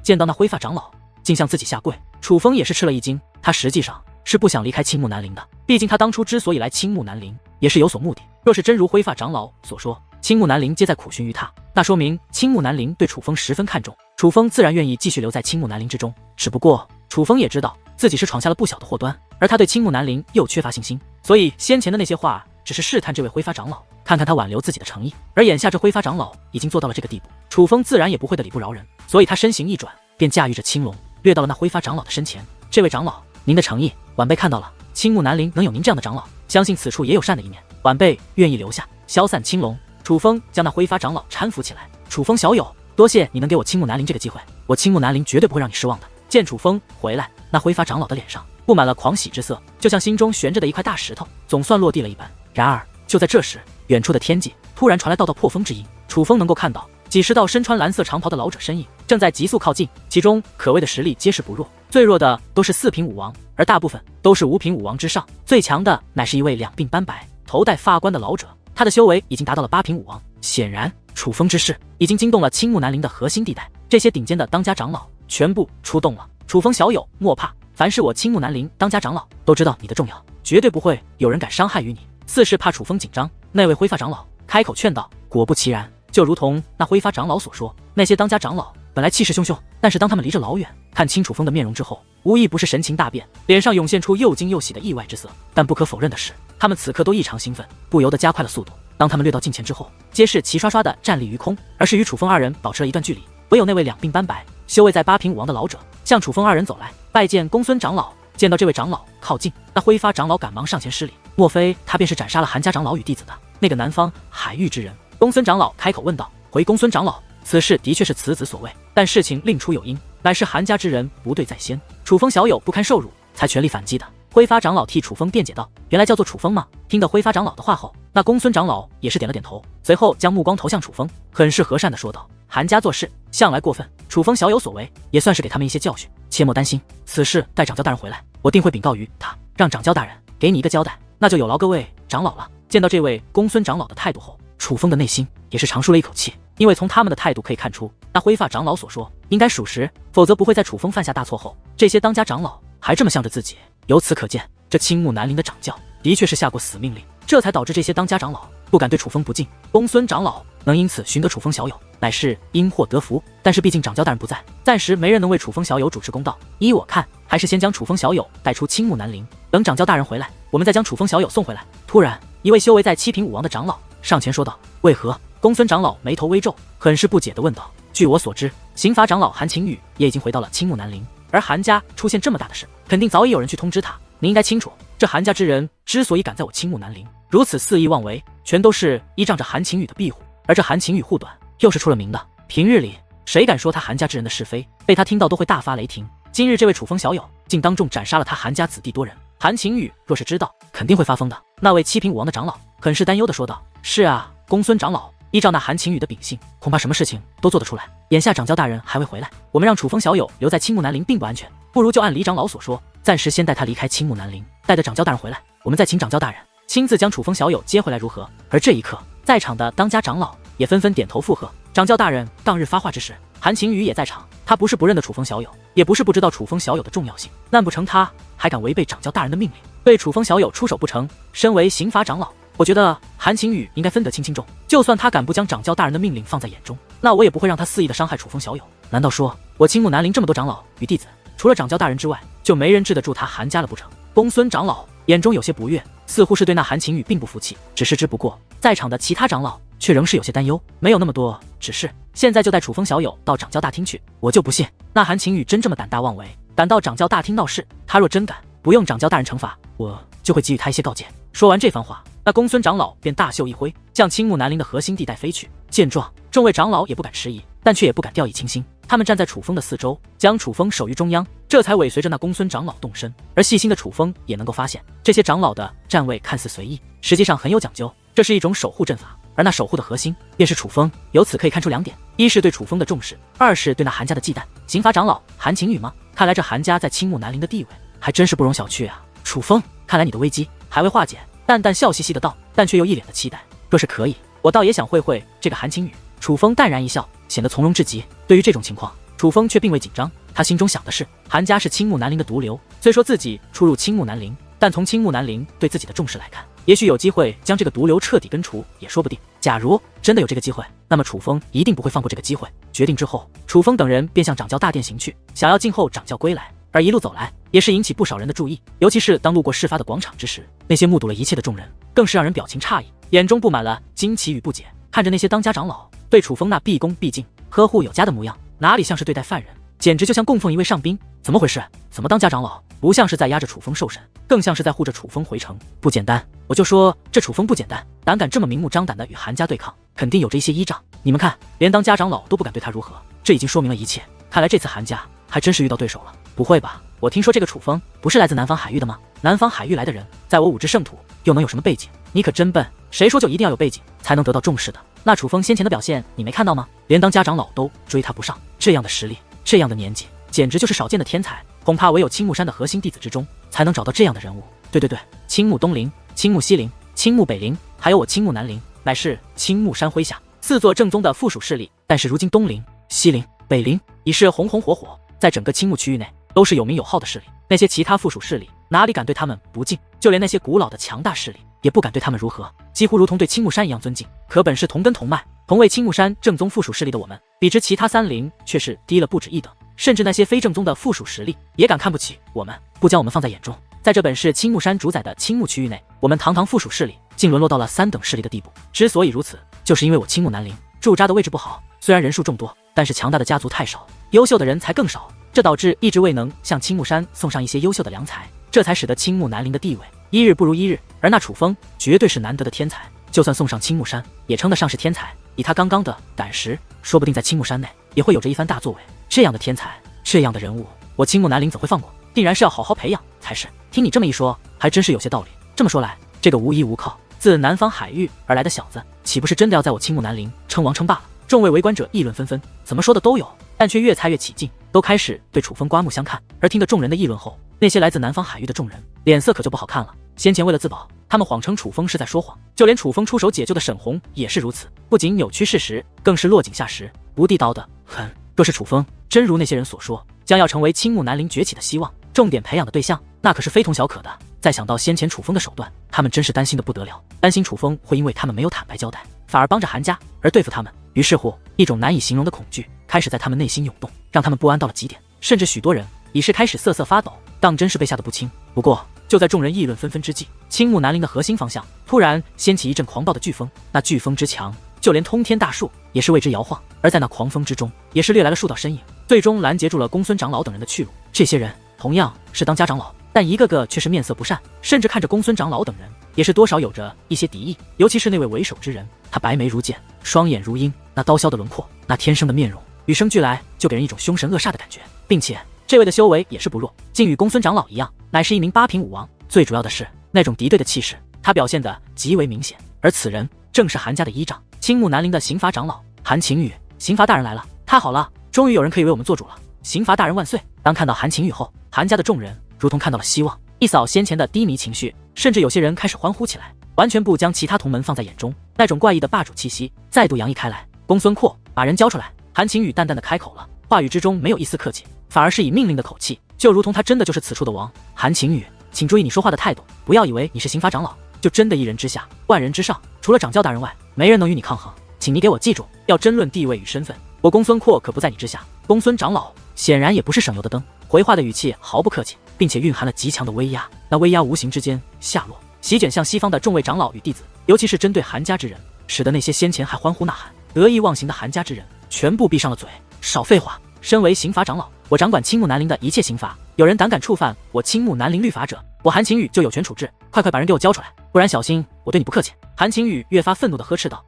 见到那灰发长老竟向自己下跪，楚风也是吃了一惊。他实际上是不想离开青木南陵的，毕竟他当初之所以来青木南陵也是有所目的。若是真如灰发长老所说，青木南陵皆在苦寻于他，那说明青木南陵对楚风十分看重，楚风自然愿意继续留在青木南陵之中。只不过楚风也知道自己是闯下了不小的祸端，而他对青木南陵又缺乏信心，所以先前的那些话只是试探这位灰发长老，看看他挽留自己的诚意。而眼下这灰发长老已经做到了这个地步，楚风自然也不会的理不饶人，所以他身形一转，便驾驭着青龙掠到了那灰发长老的身前。这位长老，您的诚意晚辈看到了，青木南陵能有您这样的长老，相信此处也有善的一面，晚辈愿意留下消散青龙。楚风将那灰发长老搀扶起来，楚风小友，多谢你能给我青木南陵这个机会，我青木南陵绝对不会让你失望的。见楚风回来，那灰发长老的脸上布满了狂喜之色，就像心中悬着的一块大石头总算落地了一般。然而就在这时，远处的天际突然传来道道破风之音，楚风能够看到几十道身穿蓝色长袍的老者身影正在急速靠近，其中可谓的实力皆是不弱，最弱的都是4品武王，而大部分都是5品武王之上，最强的乃是一位两鬓斑白、头戴发冠的老者，他的修为已经达到了8品武王。显然楚风之事已经惊动了青木南陵的核心地带，这些顶尖的当家长老全部出动了。楚风小友莫怕，凡是我青木南陵当家长老都知道你的重要，绝对不会有人敢伤害于你。似是怕楚风紧张，那位灰发长老开口劝道。果不其然，就如同那灰发长老所说，那些当家长老本来气势汹汹，但是当他们离着老远，看清楚风的面容之后，无一不是神情大变，脸上涌现出又惊又喜的意外之色。但不可否认的是，他们此刻都异常兴奋，不由得加快了速度。当他们掠到近前之后，皆是齐刷刷的站立于空，而是与楚风二人保持了一段距离。唯有那位两鬓斑白、修为在8品武王的老者向楚风二人走来，拜见公孙长老。见到这位长老靠近，那灰发长老赶忙上前施礼。莫非他便是斩杀了韩家长老与弟子的那个南方海域之人？公孙长老开口问道。回公孙长老，此事的确是此子所为，但事情另出有因，乃是韩家之人不对在先，楚风小友不堪受辱，才全力反击的。灰发长老替楚风辩解道。原来叫做楚风吗？听得灰发长老的话后，那公孙长老也是点了点头，随后将目光投向楚风，很是和善的说道。韩家做事向来过分，楚风小友所为也算是给他们一些教训，切莫担心，此事待掌教大人回来，我定会禀告于他，让掌教大人给你一个交代，那就有劳各位长老了。见到这位公孙长老的态度后，楚风的内心也是长舒了一口气，因为从他们的态度可以看出，那灰发长老所说应该属实，否则不会在楚风犯下大错后，这些当家长老还这么向着自己。由此可见，这青木南陵的掌教的确是下过死命令，这才导致这些当家长老不敢对楚风不敬。公孙长老能因此寻得楚风小友，乃是因祸得福，但是毕竟掌教大人不在，暂时没人能为楚风小友主持公道。依我看，还是先将楚风小友带出青木南陵，等掌教大人回来，我们再将楚风小友送回来。突然，一位修为在7品武王的长老上前说道。为何？公孙长老眉头微皱，很是不解地问道。据我所知，刑罚长老韩晴雨也已经回到了青木南陵，而韩家出现这么大的事，肯定早已有人去通知他。您应该清楚，这韩家之人之所以敢在我青木南陵如此肆意妄为，全都是依仗着韩晴雨的庇护，而这韩晴雨护短又是出了名的，平日里谁敢说他韩家之人的是非，被他听到都会大发雷霆。今日这位楚风小友竟当众斩杀了他韩家子弟多人，韩晴雨若是知道，肯定会发疯的。那位7品武王的长老很是担忧地说道。是啊，公孙长老，依照那韩晴雨的秉性，恐怕什么事情都做得出来。眼下掌教大人还未回来，我们让楚风小友留在青木南陵并不安全，不如就按李长老所说，暂时先带他离开青木南陵，待着掌教大人回来，我们再请掌教大人亲自将楚风小友接回来，如何？而这一刻，在场的当家长老也纷纷点头附和。掌教大人当日发话之时，韩晴雨也在场，他不是不认得楚风小友，也不是不知道楚风小友的重要性，难不成他还敢违背掌教大人的命令，对楚风小友出手不成？身为刑罚长老，我觉得韩晴雨应该分得清轻重，就算他敢不将掌教大人的命令放在眼中，那我也不会让他肆意的伤害楚风小友。难道说我青木南陵这么多长老与弟子，除了掌教大人之外，就没人治得住他韩家了不成？公孙长老眼中有些不悦，似乎是对那韩晴雨并不服气，只不过在场的其他长老却仍是有些担忧，没有那么多，只是现在就带楚风小友到掌教大厅去，我就不信那韩晴雨真这么胆大妄为，敢到掌教大厅闹事。他若真敢，不用掌教大人惩罚，我就会给予他一些告诫。说完这番话，那公孙长老便大袖一挥，向青木南陵的核心地带飞去。见状，众位长老也不敢迟疑，但却也不敢掉以轻心，他们站在楚风的四周，将楚风守于中央，这才尾随着那公孙长老动身。而细心的楚风也能够发现，这些长老的站位看似随意，实际上很有讲究，这是一种守护阵法，而那守护的核心便是楚风。由此可以看出2点，一是对楚风的重视，二是对那韩家的忌惮。刑罚长老韩晴雨吗？看来这韩家在青木南陵的地位还真是不容小觑啊。楚风，看来你的危机还未化解。淡淡笑嘻嘻的道，但却又一脸的期待。若是可以，我倒也想会会这个韩晴雨。楚风淡然一笑，显得从容至极。对于这种情况，楚风却并未紧张，他心中想的是，韩家是青木南陵的毒瘤，虽说自己出入青木南陵，但从青木南陵对自己的重视来看，也许有机会将这个毒瘤彻底根除也说不定。假如真的有这个机会，那么楚风一定不会放过这个机会。决定之后，楚风等人便向掌教大殿行去，想要静候掌教归来。而一路走来，也是引起不少人的注意，尤其是当路过事发的广场之时，那些目睹了一切的众人，更是让人表情诧异，眼中布满了惊奇与不解。看着那些当家长老对楚风那毕恭毕敬、呵护有加的模样，哪里像是对待犯人，简直就像供奉一位上宾。怎么回事？怎么当家长老不像是在压着楚风受审，更像是在护着楚风回城？不简单，我就说这楚风不简单，胆敢这么明目张胆的与韩家对抗，肯定有着一些依仗。你们看，连当家长老都不敢对他如何，这已经说明了一切。看来这次韩家还真是遇到对手了。不会吧？我听说这个楚风不是来自南方海域的吗？南方海域来的人，在我武之圣土又能有什么背景？你可真笨！谁说就一定要有背景才能得到重视的？那楚风先前的表现你没看到吗？连当家长老都追他不上，这样的实力，这样的年纪，简直就是少见的天才。恐怕唯有青木山的核心弟子之中，才能找到这样的人物。对，青木东陵、青木西陵、青木北陵，还有我青木南陵，乃是青木山麾下4座正宗的附属势力。但是如今东陵、西陵、北陵已是红红火火，在整个青木区域内都是有名有号的势力。那些其他附属势力哪里敢对他们不敬？就连那些古老的强大势力也不敢对他们如何，几乎如同对青木山一样尊敬。可本是同根同脉，同为青木山正宗附属势力的我们，比之其他3陵却是低了不止一等。甚至那些非正宗的附属实力也敢看不起我们，不将我们放在眼中。在这本是青木山主宰的青木区域内，我们堂堂附属势力竟沦落到了3等势力的地步。之所以如此，就是因为我青木南陵驻扎的位置不好，虽然人数众多，但是强大的家族太少，优秀的人才更少，这导致一直未能向青木山送上一些优秀的良才，这才使得青木南陵的地位一日不如一日。而那楚风绝对是难得的天才，就算送上青木山，也称得上是天才。以他刚刚的胆识，说不定在青木山内也会有着一番大作为。这样的天才，这样的人物，我青木南陵怎会放过？定然是要好好培养才是。听你这么一说，还真是有些道理。这么说来，这个无依无靠自南方海域而来的小子，岂不是真的要在我青木南陵称王称霸了？众位围观者议论纷纷，怎么说的都有，但却越猜越起劲，都开始对楚风刮目相看。而听得众人的议论后，那些来自南方海域的众人脸色可就不好看了。先前为了自保，他们谎称楚风是在说谎，就连楚风出手解救的沈红也是如此，不仅扭曲事实，更是落井下石，不地道的很。若是楚风真如那些人所说，将要成为青木南陵崛起的希望，重点培养的对象，那可是非同小可的。再想到先前楚风的手段，他们真是担心的不得了，担心楚风会因为他们没有坦白交代，反而帮着韩家而对付他们。于是乎，一种难以形容的恐惧开始在他们内心涌动，让他们不安到了极点，甚至许多人已是开始瑟瑟发抖，当真是被吓得不轻。不过就在众人议论纷纷之际，青木南陵的核心方向突然掀起一阵狂暴的飓风，那飓风之强，就连通天大树也是为之摇晃。而在那狂风之中，也是掠来了数道身影，最终拦截住了公孙长老等人的去路。这些人同样是当家长老，但一个个却是面色不善，甚至看着公孙长老等人也是多少有着一些敌意。尤其是那位为首之人，他白眉如剑，双眼如鹰，那刀削的轮廓，那天生的面容，与生俱来就给人一种凶神恶煞的感觉。并且这位的修为也是不弱，竟与公孙长老一样，乃是一名8品武王。最主要的是那种敌对的气势，他表现得极为明显。而此人正是韩家的依仗，青木南陵的刑罚长老韩晴雨。刑罚大人来了，太好了，终于有人可以为我们做主了！刑罚大人万岁！当看到韩晴雨后，韩家的众人如同看到了希望，一扫先前的低迷情绪，甚至有些人开始欢呼起来，完全不将其他同门放在眼中。那种怪异的霸主气息再度洋溢开来。公孙阔，把人交出来！韩晴雨淡淡的开口了，话语之中没有一丝客气，反而是以命令的口气，就如同他真的就是此处的王。韩晴雨，请注意你说话的态度，不要以为你是刑罚长老就真的一人之下万人之上，除了掌教大人外，没人能与你抗衡。请你给我记住，要争论地位与身份，我公孙阔可不在你之下。公孙长老显然也不是省油的灯，回话的语气毫不客气，并且蕴含了极强的威压。那威压无形之间下落，席卷向西方的众位长老与弟子，尤其是针对韩家之人，使得那些先前还欢呼呐喊、得意忘形的韩家之人全部闭上了嘴。少废话！身为刑罚长老，我掌管青木南陵的一切刑罚，有人胆敢触犯我青木南陵律法者，我韩晴雨就有权处置。快把人给我交出来，不然小心我对你不客气！韩晴雨越发愤怒地呵斥道：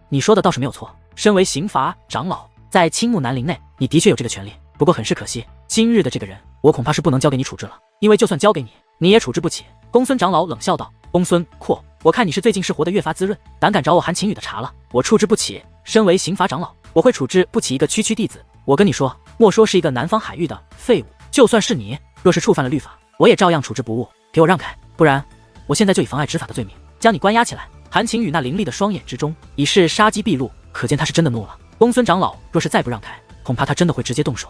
你说的倒是没有错，身为刑罚长老，在青木南陵内，你的确有这个权利。不过很是可惜，今日的这个人，我恐怕是不能交给你处置了，因为就算交给你，你也处置不起。公孙长老冷笑道：公孙阔，我看你是最近是活得越发滋润，胆敢找我韩晴雨的茬了，我处置不起。身为刑罚长老，我会处置不起一个区区弟子。我跟你说，莫说是一个南方海域的废物，就算是你，若是触犯了律法，我也照样处置不误。给我让开，不然我现在就以妨碍执法的罪名将你关押起来。韩晴雨那凌厉的双眼之中已是杀机毕露，可见他是真的怒了。公孙长老若是再不让开，恐怕他真的会直接动手。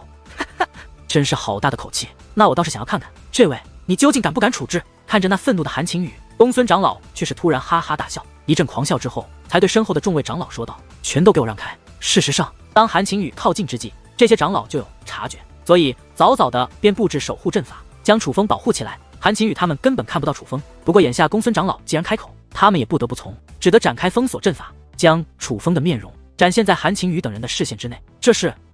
真是好大的口气，那我倒是想要看看，这位你究竟敢不敢处置？看着那愤怒的韩晴雨，公孙长老却是突然哈哈大笑，一阵狂笑之后，才对身后的众位长老说道：“全都给我让开！”事实上，当韩晴雨靠近之际，这些长老就有察觉，所以早早的便布置守护阵法，将楚风保护起来。韩晴雨他们根本看不到楚风，不过眼下公孙长老既然开口，他们也不得不从，只得展开封锁阵法，将楚风的面容展现在韩晴雨等人的视线之内。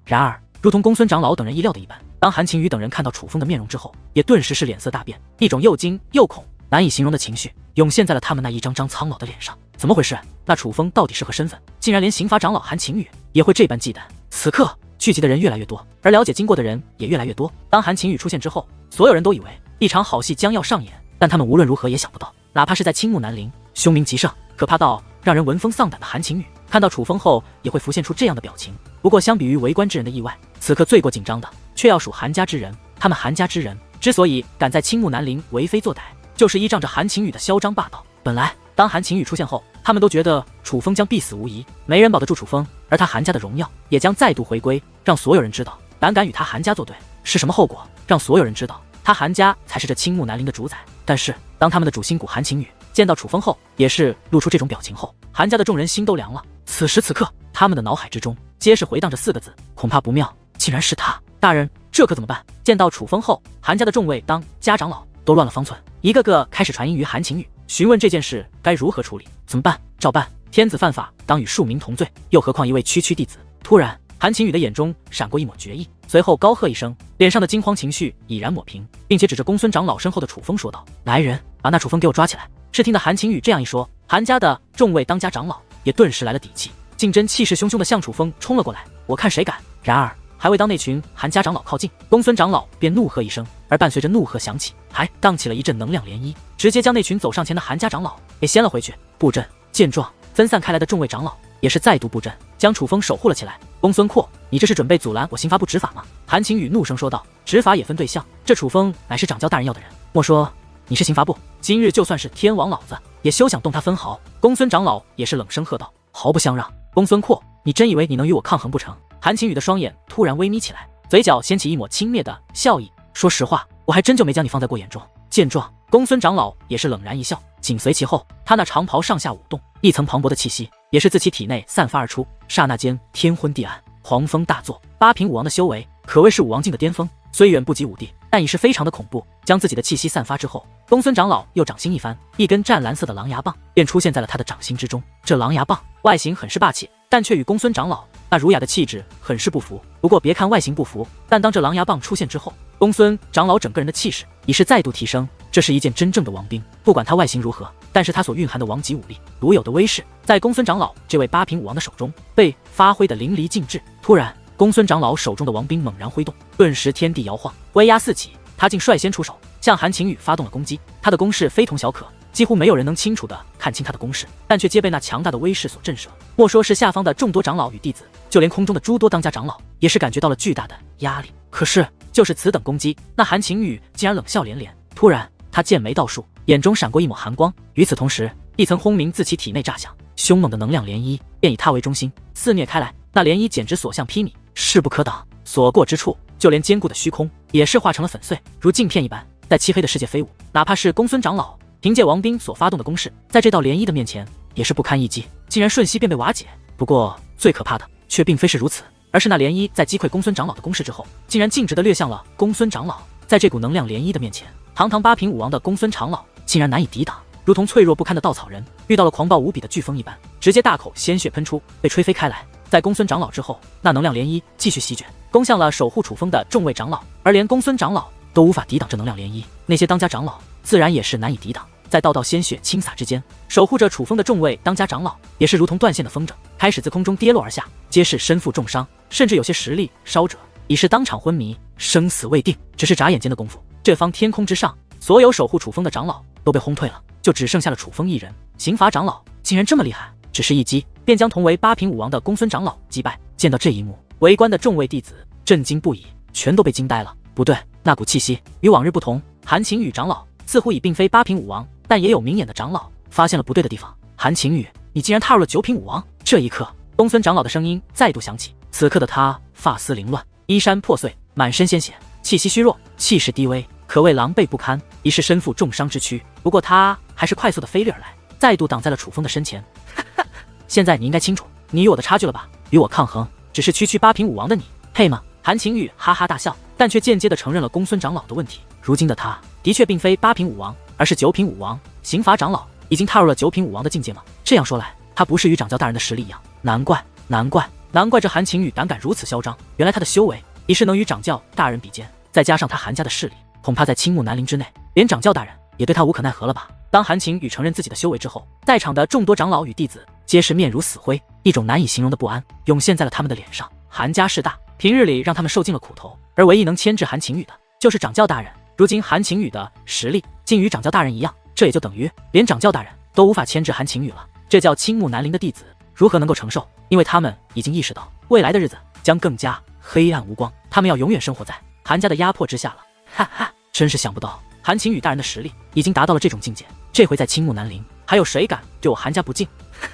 然而，如同公孙长老等人意料的一般，当韩晴雨等人看到楚风的面容之后，也顿时是脸色大变，一种又惊又恐、难以形容的情绪涌现在了他们那一张张苍老的脸上。怎么回事？那楚风到底是何身份？竟然连刑罚长老韩晴雨也会这般忌惮？此刻聚集的人越来越多，而了解经过的人也越来越多。当韩晴雨出现之后，所有人都以为一场好戏将要上演，但他们无论如何也想不到，哪怕是在青木南陵，凶名极盛、可怕到让人闻风丧胆的韩晴雨，看到楚风后也会浮现出这样的表情。不过相比于围观之人的意外，此刻最过紧张的却要数韩家之人。他们韩家之人之所以敢在青木南陵为非作歹，就是依仗着韩晴雨的嚣张霸道。本来当韩晴雨出现后，他们都觉得楚风将必死无疑，没人保得住楚风，而他韩家的荣耀也将再度回归，让所有人知道胆与他韩家作对是什么后果，让所有人知道他韩家才是这青木南陵的主宰。但是当他们的主心骨韩晴雨见到楚风后，也是露出这种表情后，韩家的众人心都凉了。此时此刻，他们的脑海之中皆是回荡着4个字：恐怕不妙。竟然是他！大人，这可怎么办？见到楚风后，韩家的众位当家长老都乱了方寸，一个个开始传音于韩晴雨，询问这件事该如何处理。怎么办？照办！天子犯法，当与庶民同罪，又何况一位区区弟子？突然，韩晴雨的眼中闪过一抹决意，随后高喝一声，脸上的惊慌情绪已然抹平，并且指着公孙长老身后的楚风说道：“来人，把那楚风给我抓起来！”是听得韩晴雨这样一说，韩家的众位当家长老也顿时来了底气，竞争气势汹汹的向楚风冲了过来。我看谁敢！然而还未当那群韩家长老靠近，公孙长老便怒喝一声，而伴随着怒喝响起，还荡起了一阵能量涟漪，直接将那群走上前的韩家长老给掀了回去。布阵！见状，分散开来的众位长老也是再度布阵，将楚风守护了起来。公孙阔，你这是准备阻拦我刑罚部执法吗？韩晴雨怒声说道。执法也分对象，这楚风乃是掌教大人要的人，莫说你是刑罚部，今日就算是天王老子也休想动他分毫。公孙长老也是冷声喝道，毫不相让。公孙阔，你真以为你能与我抗衡不成？韩晴雨的双眼突然微眯起来，嘴角掀起一抹轻蔑的笑意。说实话，我还真就没将你放在过眼中。见状，公孙长老也是冷然一笑，紧随其后，他那长袍上下舞动，一层磅礴的气息也是自其体内散发而出。刹那间，天昏地暗，狂风大作。八品武王的修为可谓是武王境的巅峰，虽远不及武帝，但已是非常的恐怖。将自己的气息散发之后，公孙长老又掌心一翻，一根湛蓝色的狼牙棒便出现在了他的掌心之中。这狼牙棒外形很是霸气，但却与公孙长老那儒雅的气质很是不符。不过别看外形不符，但当这狼牙棒出现之后，公孙长老整个人的气势已是再度提升。这是一件真正的王兵，不管他外形如何，但是他所蕴含的王级武力独有的威势，在公孙长老这位八品武王的手中被发挥的淋漓尽致。突然，公孙长老手中的王兵猛然挥动，顿时天地摇晃，威压四起。他竟率先出手，向韩晴雨发动了攻击。他的攻势非同小可，几乎没有人能清楚地看清他的攻势，但却皆被那强大的威势所震慑。莫说是下方的众多长老与弟子，就连空中的诸多当家长老也是感觉到了巨大的压力。可是就是此等攻击，那韩晴雨竟然冷笑连连。突然他剑眉倒竖，眼中闪过一抹寒光。与此同时，一层轰鸣自其体内炸响，凶猛的能量涟漪便以他为中心肆虐开来。那涟漪简直所向披靡，势不可挡，所过之处，就连坚固的虚空也是化成了粉碎，如镜片一般在漆黑的世界飞舞。哪怕是公孙长老凭借王兵所发动的攻势，在这道涟漪的面前也是不堪一击，竟然瞬息便被瓦解。不过最可怕的却并非是如此，而是那涟漪在击溃公孙长老的攻势之后，竟然径直地掠向了公孙长老。在这股能量涟漪的面前，堂堂八品武王的公孙长老竟然难以抵挡，如同脆弱不堪的稻草人遇到了狂暴无比的飓风一般，直接大口鲜血喷出，被吹飞开来。在公孙长老之后，那能量涟漪继续席卷，攻向了守护楚风的众位长老，而连公孙长老都无法抵挡这能量涟漪，那些当家长老自然也是难以抵挡。在道道鲜血倾洒之间，守护着楚风的众位当家长老也是如同断线的风筝，开始自空中跌落而下，皆是身负重伤，甚至有些实力稍者已是当场昏迷，生死未定。只是眨眼间的功夫，这方天空之上，所有守护楚风的长老都被轰退了，就只剩下了楚风一人。刑罚长老竟然这么厉害，只是一击便将同为八品武王的公孙长老击败。见到这一幕，围观的众位弟子震惊不已，全都被惊呆了。不对，那股气息与往日不同，韩晴雨长老似乎已并非八品武王，但也有明眼的长老发现了不对的地方。韩晴雨，你竟然踏入了9品武王！这一刻，公孙长老的声音再度响起。此刻的他发丝凌乱，衣衫破碎，满身鲜血，气息虚弱，气势低微，可谓狼狈不堪，疑是身负重伤之躯。不过他还是快速的飞掠而来，再度挡在了楚风的身前。现在你应该清楚你与我的差距了吧？与我抗衡，只是区8品武王的你，配吗？韩晴雨哈哈大笑，但却间接的承认了公孙长老的问题。如今的他的确并非8品武王，而是9品武王，刑罚长老，已经踏入了9品武王的境界吗？这样说来，他不是与掌教大人的实力一样。难怪这韩晴雨胆敢如此嚣张，原来他的修为已是能与掌教大人比肩，再加上他韩家的势力，恐怕在青木南陵之内，连掌教大人也对他无可奈何了吧？当韩晴雨承认自己的修为之后，在场的众多长老与弟子皆是面如死灰，一种难以形容的不安涌现在了他们的脸上。韩家势大，平日里让他们受尽了苦头，而唯一能牵制韩晴雨的就是掌教大人。如今韩晴雨的实力竟与掌教大人一样，这也就等于连掌教大人都无法牵制韩晴雨了。这叫青木南陵的弟子如何能够承受？因为他们已经意识到未来的日子将更加黑暗无光，他们要永远生活在韩家的压迫之下了。哈哈，真是想不到韩晴雨大人的实力已经达到了这种境界，这回在青木南陵还有谁敢对我韩家不敬？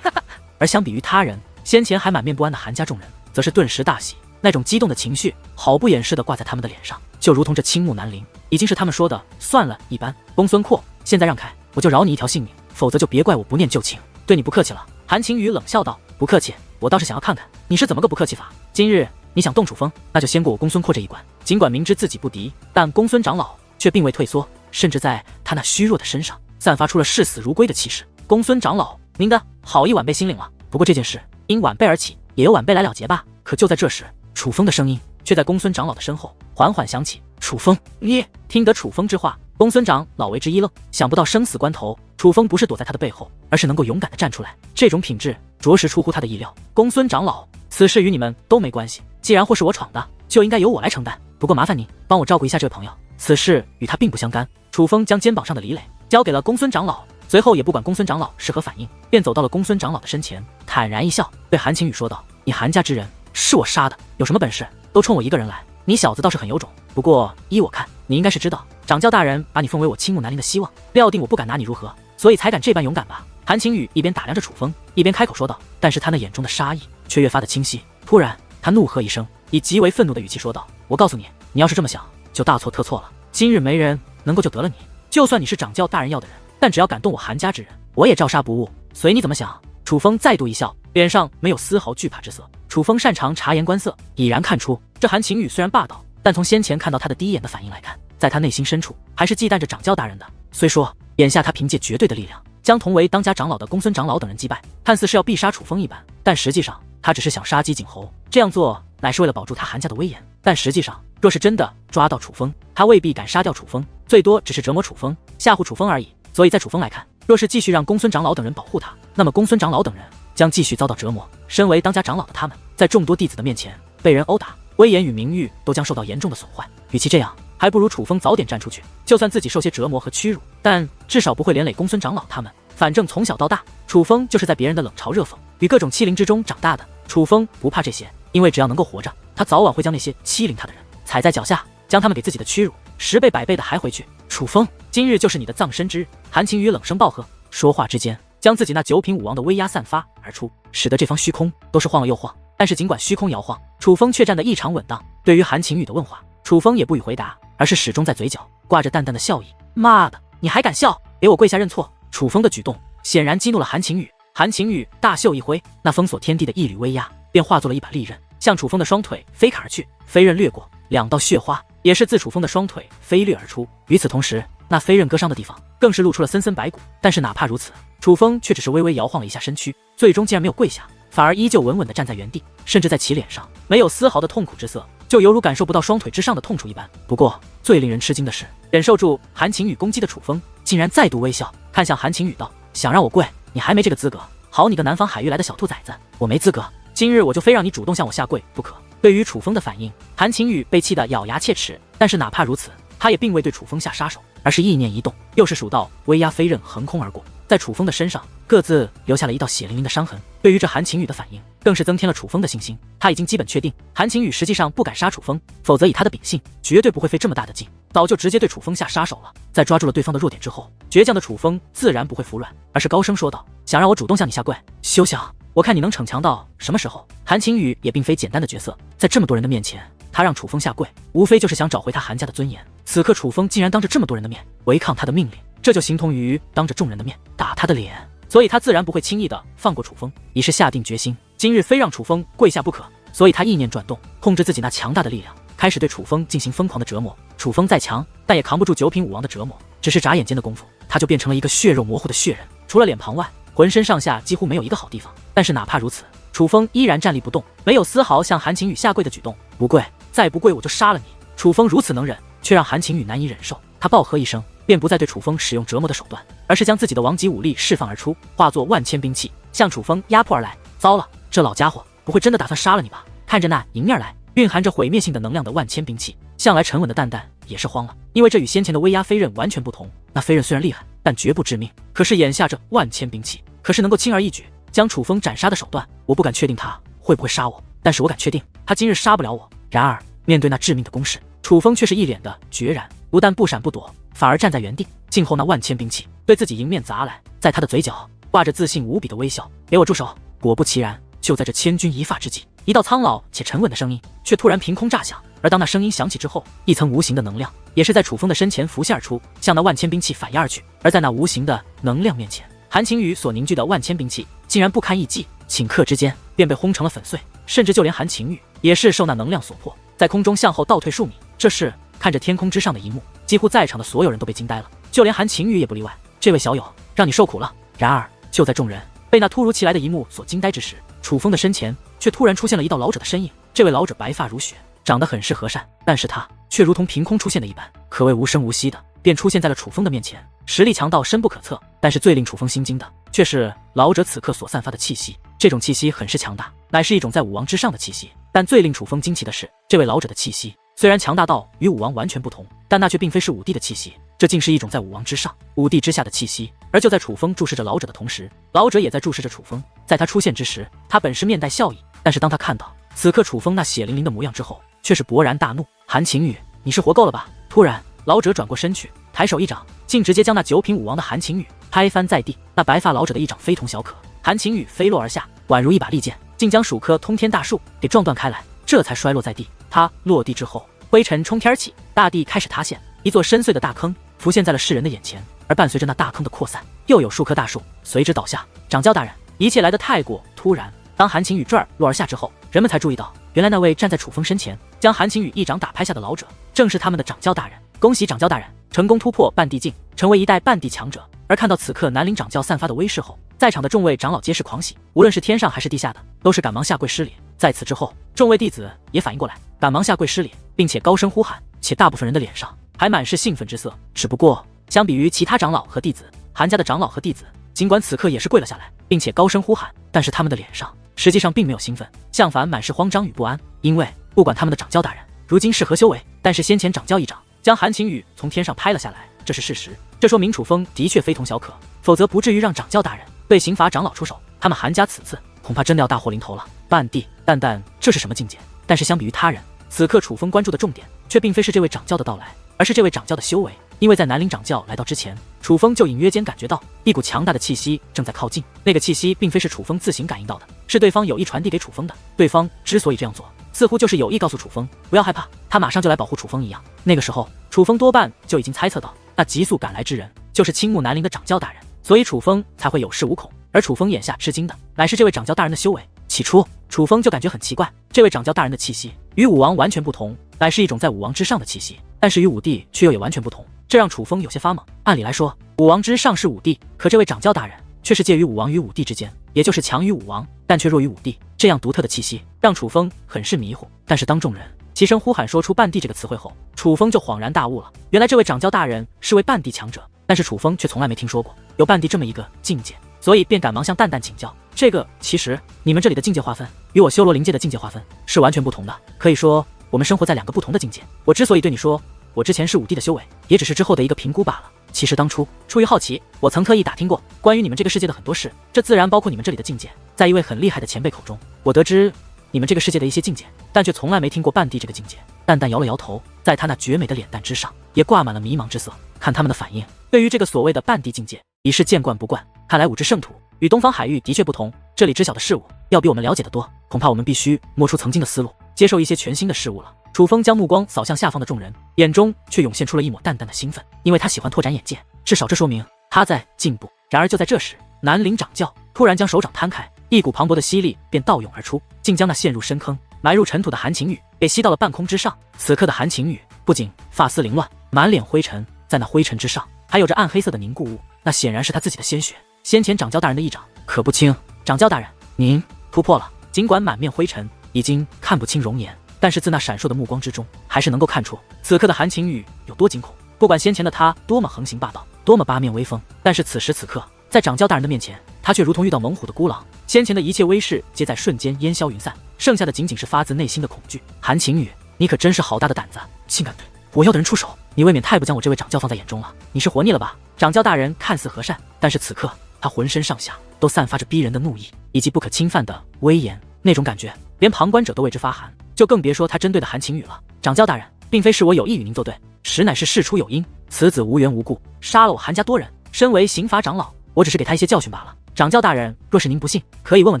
哈哈。而相比于他人，先前还满面不安的韩家众人则是顿时大喜，那种激动的情绪毫不掩饰地挂在他们的脸上，就如同这青木南陵已经是他们说的算了一般。公孙阔，现在让开，我就饶你一条性命，否则就别怪我不念旧情。对你不客气了。韩晴雨冷笑道，不客气，我倒是想要看看你是怎么个不客气法。今日你想动楚风，那就先过我公孙阔这一关。尽管明知自己不敌，但公孙长老却并未退缩，甚至在他那虚弱的身上散发出了视死如归的气势。公孙长老，您的好意晚辈心领了，不过这件事因晚辈而起，也由晚辈来了结吧。可就在这时，楚风的声音却在公孙长老的身后缓缓响起。楚风，你听得楚风之话，公孙长老为之一愣，想不到生死关头，楚风不是躲在他的背后，而是能够勇敢地站出来，这种品质着实出乎他的意料。公孙长老，此事与你们都没关系，既然祸是我闯的，就应该由我来承担。不过麻烦你帮我照顾一下这位朋友，此事与他并不相干。楚风将肩膀上的李磊交给了公孙长老，随后也不管公孙长老是何反应，便走到了公孙长老的身前，坦然一笑，对韩晴雨说道：你韩家之人是我杀的，有什么本事都冲我一个人来。你小子倒是很有种，不过依我看，你应该是知道掌教大人把你奉为我青木南陵的希望，料定我不敢拿你如何，所以才敢这般勇敢吧。韩晴雨一边打量着楚风，一边开口说道，但是他那眼中的杀意却越发的清晰。突然他怒喝一声，以极为愤怒的语气说道，我告诉你，你要是这么想，就大错特错了。今日没人能够救得了你，就算你是掌教大人要的人，但只要敢动我韩家之人，我也照杀不误，随你怎么想。楚风再度一笑，脸上没有丝毫惧怕之色。楚风擅长察言观色，已然看出这韩晴雨虽然霸道，但从先前看到他的第一眼的反应来看，在他内心深处还是忌惮着掌教大人的。虽说眼下他凭借绝对的力量将同为当家长老的公孙长老等人击败，看似是要必杀楚风一般，但实际上他只是想杀鸡儆猴，这样做乃是为了保住他韩家的威严。但实际上若是真的抓到楚风，他未必敢杀掉楚风，最多只是折磨楚风，吓唬楚风而已。所以在楚风来看，若是继续让公孙长老等人保护他，那么公孙长老等人将继续遭到折磨。身为当家长老的他们，在众多弟子的面前被人殴打，威严与名誉都将受到严重的损坏。与其这样，还不如楚风早点站出去，就算自己受些折磨和屈辱，但至少不会连累公孙长老他们。反正从小到大，楚风就是在别人的冷嘲热讽与各种欺凌之中长大的。楚风不怕这些，因为只要能够活着，他早晚会将那些欺凌他的人踩在脚下，将他们给自己的屈辱10倍100倍的还回去。楚风，今日就是你的葬身之日。韩晴雨冷声暴喝，说话之间将自己那9品武王的威压散发而出，使得这方虚空都是晃了又晃。但是尽管虚空摇晃，楚风却站得异常稳当。对于韩晴雨的问话，楚风也不予回答，而是始终在嘴角挂着淡淡的笑意。妈的，你还敢笑？给我跪下认错！楚风的举动显然激怒了韩晴雨。韩晴雨大袖一挥，那封锁天地的一缕威压便化作了一把利刃，向楚风的双腿飞砍而去。飞刃掠过，2道血花也是自楚风的双腿飞掠而出。与此同时，那飞刃割伤的地方更是露出了森森白骨。但是哪怕如此，楚风却只是微微摇晃了一下身躯，最终竟然没有跪下，反而依旧稳稳地站在原地，甚至在其脸上没有丝毫的痛苦之色，就犹如感受不到双腿之上的痛楚一般。不过最令人吃惊的是，忍受住韩晴雨攻击的楚风竟然再度微笑，看向韩晴雨道，想让我跪，你还没这个资格。好你个南方海域来的小兔崽子，我没资格，今日我就非让你主动向我下跪不可。对于楚风的反应，韩晴雨被气得咬牙切齿，但是哪怕如此，他也并未对楚风下杀手，而是意念一动，又是数道威压飞刃横空而过，在楚风的身上各自留下了一道血淋淋的伤痕。对于这韩晴雨的反应，更是增添了楚风的信心。他已经基本确定韩晴雨实际上不敢杀楚风，否则以他的秉性绝对不会费这么大的劲，早就直接对楚风下杀手了。在抓住了对方的弱点之后，倔强的楚风自然不会服软，而是高声说道，想让我主动向你下跪，休想！我看你能逞强到什么时候？韩晴雨也并非简单的角色，在这么多人的面前，他让楚风下跪，无非就是想找回他韩家的尊严。此刻楚风竟然当着这么多人的面违抗他的命令，这就形同于当着众人的面打他的脸，所以他自然不会轻易的放过楚风，已是下定决心，今日非让楚风跪下不可。所以他意念转动，控制自己那强大的力量，开始对楚风进行疯狂的折磨。楚风再强，但也扛不住九品武王的折磨，只是眨眼间的功夫，他就变成了一个血肉模糊的血人，除了脸庞外，浑身上下几乎没有一个好地方。但是哪怕如此，楚风依然站立不动，没有丝毫向韩晴雨下跪的举动。不跪，再不跪我就杀了你！楚风如此能忍，却让韩晴雨难以忍受。他暴喝一声，便不再对楚风使用折磨的手段，而是将自己的王级武力释放而出，化作万千兵器，向楚风压迫而来。糟了，这老家伙不会真的打算杀了你吧？看着那迎面来蕴含着毁灭性的能量的万千兵器，向来沉稳的蛋蛋也是慌了，因为这与先前的威压飞刃完全不同。那飞刃虽然厉害，但绝不致命，可是眼下这万千兵器可是能够轻而易举将楚风斩杀的手段。我不敢确定他会不会杀我，但是我敢确定他今日杀不了我。然而面对那致命的攻势，楚风却是一脸的决然，不但不闪不躲，反而站在原地，静候那万千兵器对自己迎面砸来。在他的嘴角挂着自信无比的微笑，给我住手！果不其然，就在这千钧一发之际，一道苍老且沉稳的声音却突然凭空炸响。而当那声音响起之后，一层无形的能量也是在楚风的身前浮现而出，向那万千兵器反压而去。而在那无形的能量面前，韩晴雨所凝聚的万千兵器竟然不堪一击，顷刻之间便被轰成了粉碎，甚至就连韩晴雨也是受那能量所迫，在空中向后倒退数米。这是看着天空之上的一幕，几乎在场的所有人都被惊呆了，就连韩晴雨也不例外。这位小友，让你受苦了。然而就在众人被那突如其来的一幕所惊呆之时，楚风的身前却突然出现了一道老者的身影。这位老者白发如雪，长得很是和善，但是他却如同凭空出现的一般，可谓无声无息的便出现在了楚风的面前，实力强到深不可测。但是最令楚风心惊的却是老者此刻所散发的气息，这种气息很是强大，乃是一种在武王之上的气息。但最令楚风惊奇的是，这位老者的气息虽然强大到与武王完全不同，但那却并非是武帝的气息，这竟是一种在武王之上、武帝之下的气息。而就在楚风注视着老者的同时，老者也在注视着楚风。在他出现之时，他本是面带笑意，但是当他看到此刻楚风那血淋淋的模样之后，却是勃然大怒。韩晴雨，你是活够了吧？突然老者转过身去，抬手一掌，竟直接将那九品武王的韩晴雨拍翻在地。那白发老者的一掌非同小可，韩晴雨飞落而下，宛如一把利剑，竟将数棵通天大树给撞断开来，这才摔落在地。他落地之后，灰尘冲天起，大地开始塌陷，一座深邃的大坑浮现在了世人的眼前。而伴随着那大坑的扩散，又有数棵大树随之倒下。掌教大人，一切来得太过突然。当韩晴雨坠落而下之后，人们才注意到，原来那位站在楚风身前将韩晴雨一掌打拍下的老者，正是他们的掌教大人。恭喜掌教大人成功突破半地境，成为一代半地强者。而看到此刻南陵掌教散发的威势后，在场的众位长老皆是狂喜，无论是天上还是地下的，都是赶忙下跪施礼。在此之后，众位弟子也反应过来，赶忙下跪施礼，并且高声呼喊，且大部分人的脸上还满是兴奋之色。只不过相比于其他长老和弟子，韩家的长老和弟子尽管此刻也是跪了下来，并且高声呼喊，但是他们的脸上实际上并没有兴奋，相反满是慌张与不安。因为不管他们的掌教大人如今是何修为，但是先前掌教一掌将韩晴雨从天上拍了下来，这是事实。这说明楚风的确非同小可，否则不至于让掌教大人对刑罚长老出手。他们韩家此次恐怕真的要大祸临头了。半地蛋蛋，这是什么境界？但是相比于他人，此刻楚风关注的重点却并非是这位掌教的到来，而是这位掌教的修为。因为在南陵掌教来到之前，楚风就隐约间感觉到一股强大的气息正在靠近。那个气息并非是楚风自行感应到的，是对方有意传递给楚风的。对方之所以这样做，似乎就是有意告诉楚风不要害怕，他马上就来保护楚风一样。那个时候楚风多半就已经猜测到，那急速赶来之人就是青木南陵的掌教大人，所以楚风才会有恃无恐。而楚风眼下吃惊的乃是这位掌教大人的修为。起初楚风就感觉很奇怪，这位掌教大人的气息与武王完全不同，乃是一种在武王之上的气息，但是与武帝却又也完全不同，这让楚风有些发懵。按理来说，武王之上是武帝，可这位掌教大人却是介于武王与武帝之间，也就是强于武王，但却弱于武帝。这样独特的气息让楚风很是迷糊。但是当众人齐声呼喊说出半地这个词汇后，楚风就恍然大悟了。原来这位掌教大人是位半地强者，但是楚风却从来没听说过有半地这么一个境界，所以便赶忙向蛋蛋请教。这个其实你们这里的境界划分与我修罗灵界的境界划分是完全不同的，可以说我们生活在两个不同的境界。我之所以对你说我之前是武帝的修为，也只是之后的一个评估罢了。其实当初出于好奇，我曾特意打听过关于你们这个世界的很多事，这自然包括你们这里的境界。在一位很厉害的前辈口中，我得知你们这个世界的一些境界，但却从来没听过半地这个境界。蛋蛋摇了摇头，在他那绝美的脸蛋之上也挂满了迷茫之色。看他们的反应，对于这个所谓的半地境界已是见惯不惯。看来武之圣土与东方海域的确不同，这里知晓的事物要比我们了解的多，恐怕我们必须摸出曾经的思路，接受一些全新的事物了。楚风将目光扫向下方的众人，眼中却涌现出了一抹淡淡的兴奋，因为他喜欢拓展眼界，至少这说明他在进步。然而就在这时，南陵掌教突然将手掌摊开，一股磅礴的吸力便倒涌而出，竟将那陷入深坑埋入尘土的韩晴雨给吸到了半空之上。此刻的韩晴雨不仅发丝凌乱，满脸灰尘，在那灰尘之上还有着暗黑色的凝固物，那显然是他自己的鲜血。先前掌教大人的一掌可不轻，掌教大人您突破了。尽管满面灰尘，已经看不清容颜，但是自那闪烁的目光之中，还是能够看出此刻的韩晴雨有多惊恐。不管先前的他多么横行霸道，多么八面威风，但是此时此刻在掌教大人的面前，他却如同遇到猛虎的孤狼，先前的一切威势皆在瞬间烟消云散，剩下的仅仅是发自内心的恐惧。韩晴雨，你可真是好大的胆子，竟敢对我要的人出手，你未免太不将我这位掌教放在眼中了。你是活腻了吧？掌教大人看似和善，但是此刻他浑身上下都散发着逼人的怒意以及不可侵犯的威严，那种感觉连旁观者都为之发寒，就更别说他针对的韩晴雨了。掌教大人，并非是我有意与您作对，实乃是事出有因，此子无缘无故杀了我韩家多人，身为刑法长老，我只是给他一些教训罢了。掌教大人，若是您不信，可以问问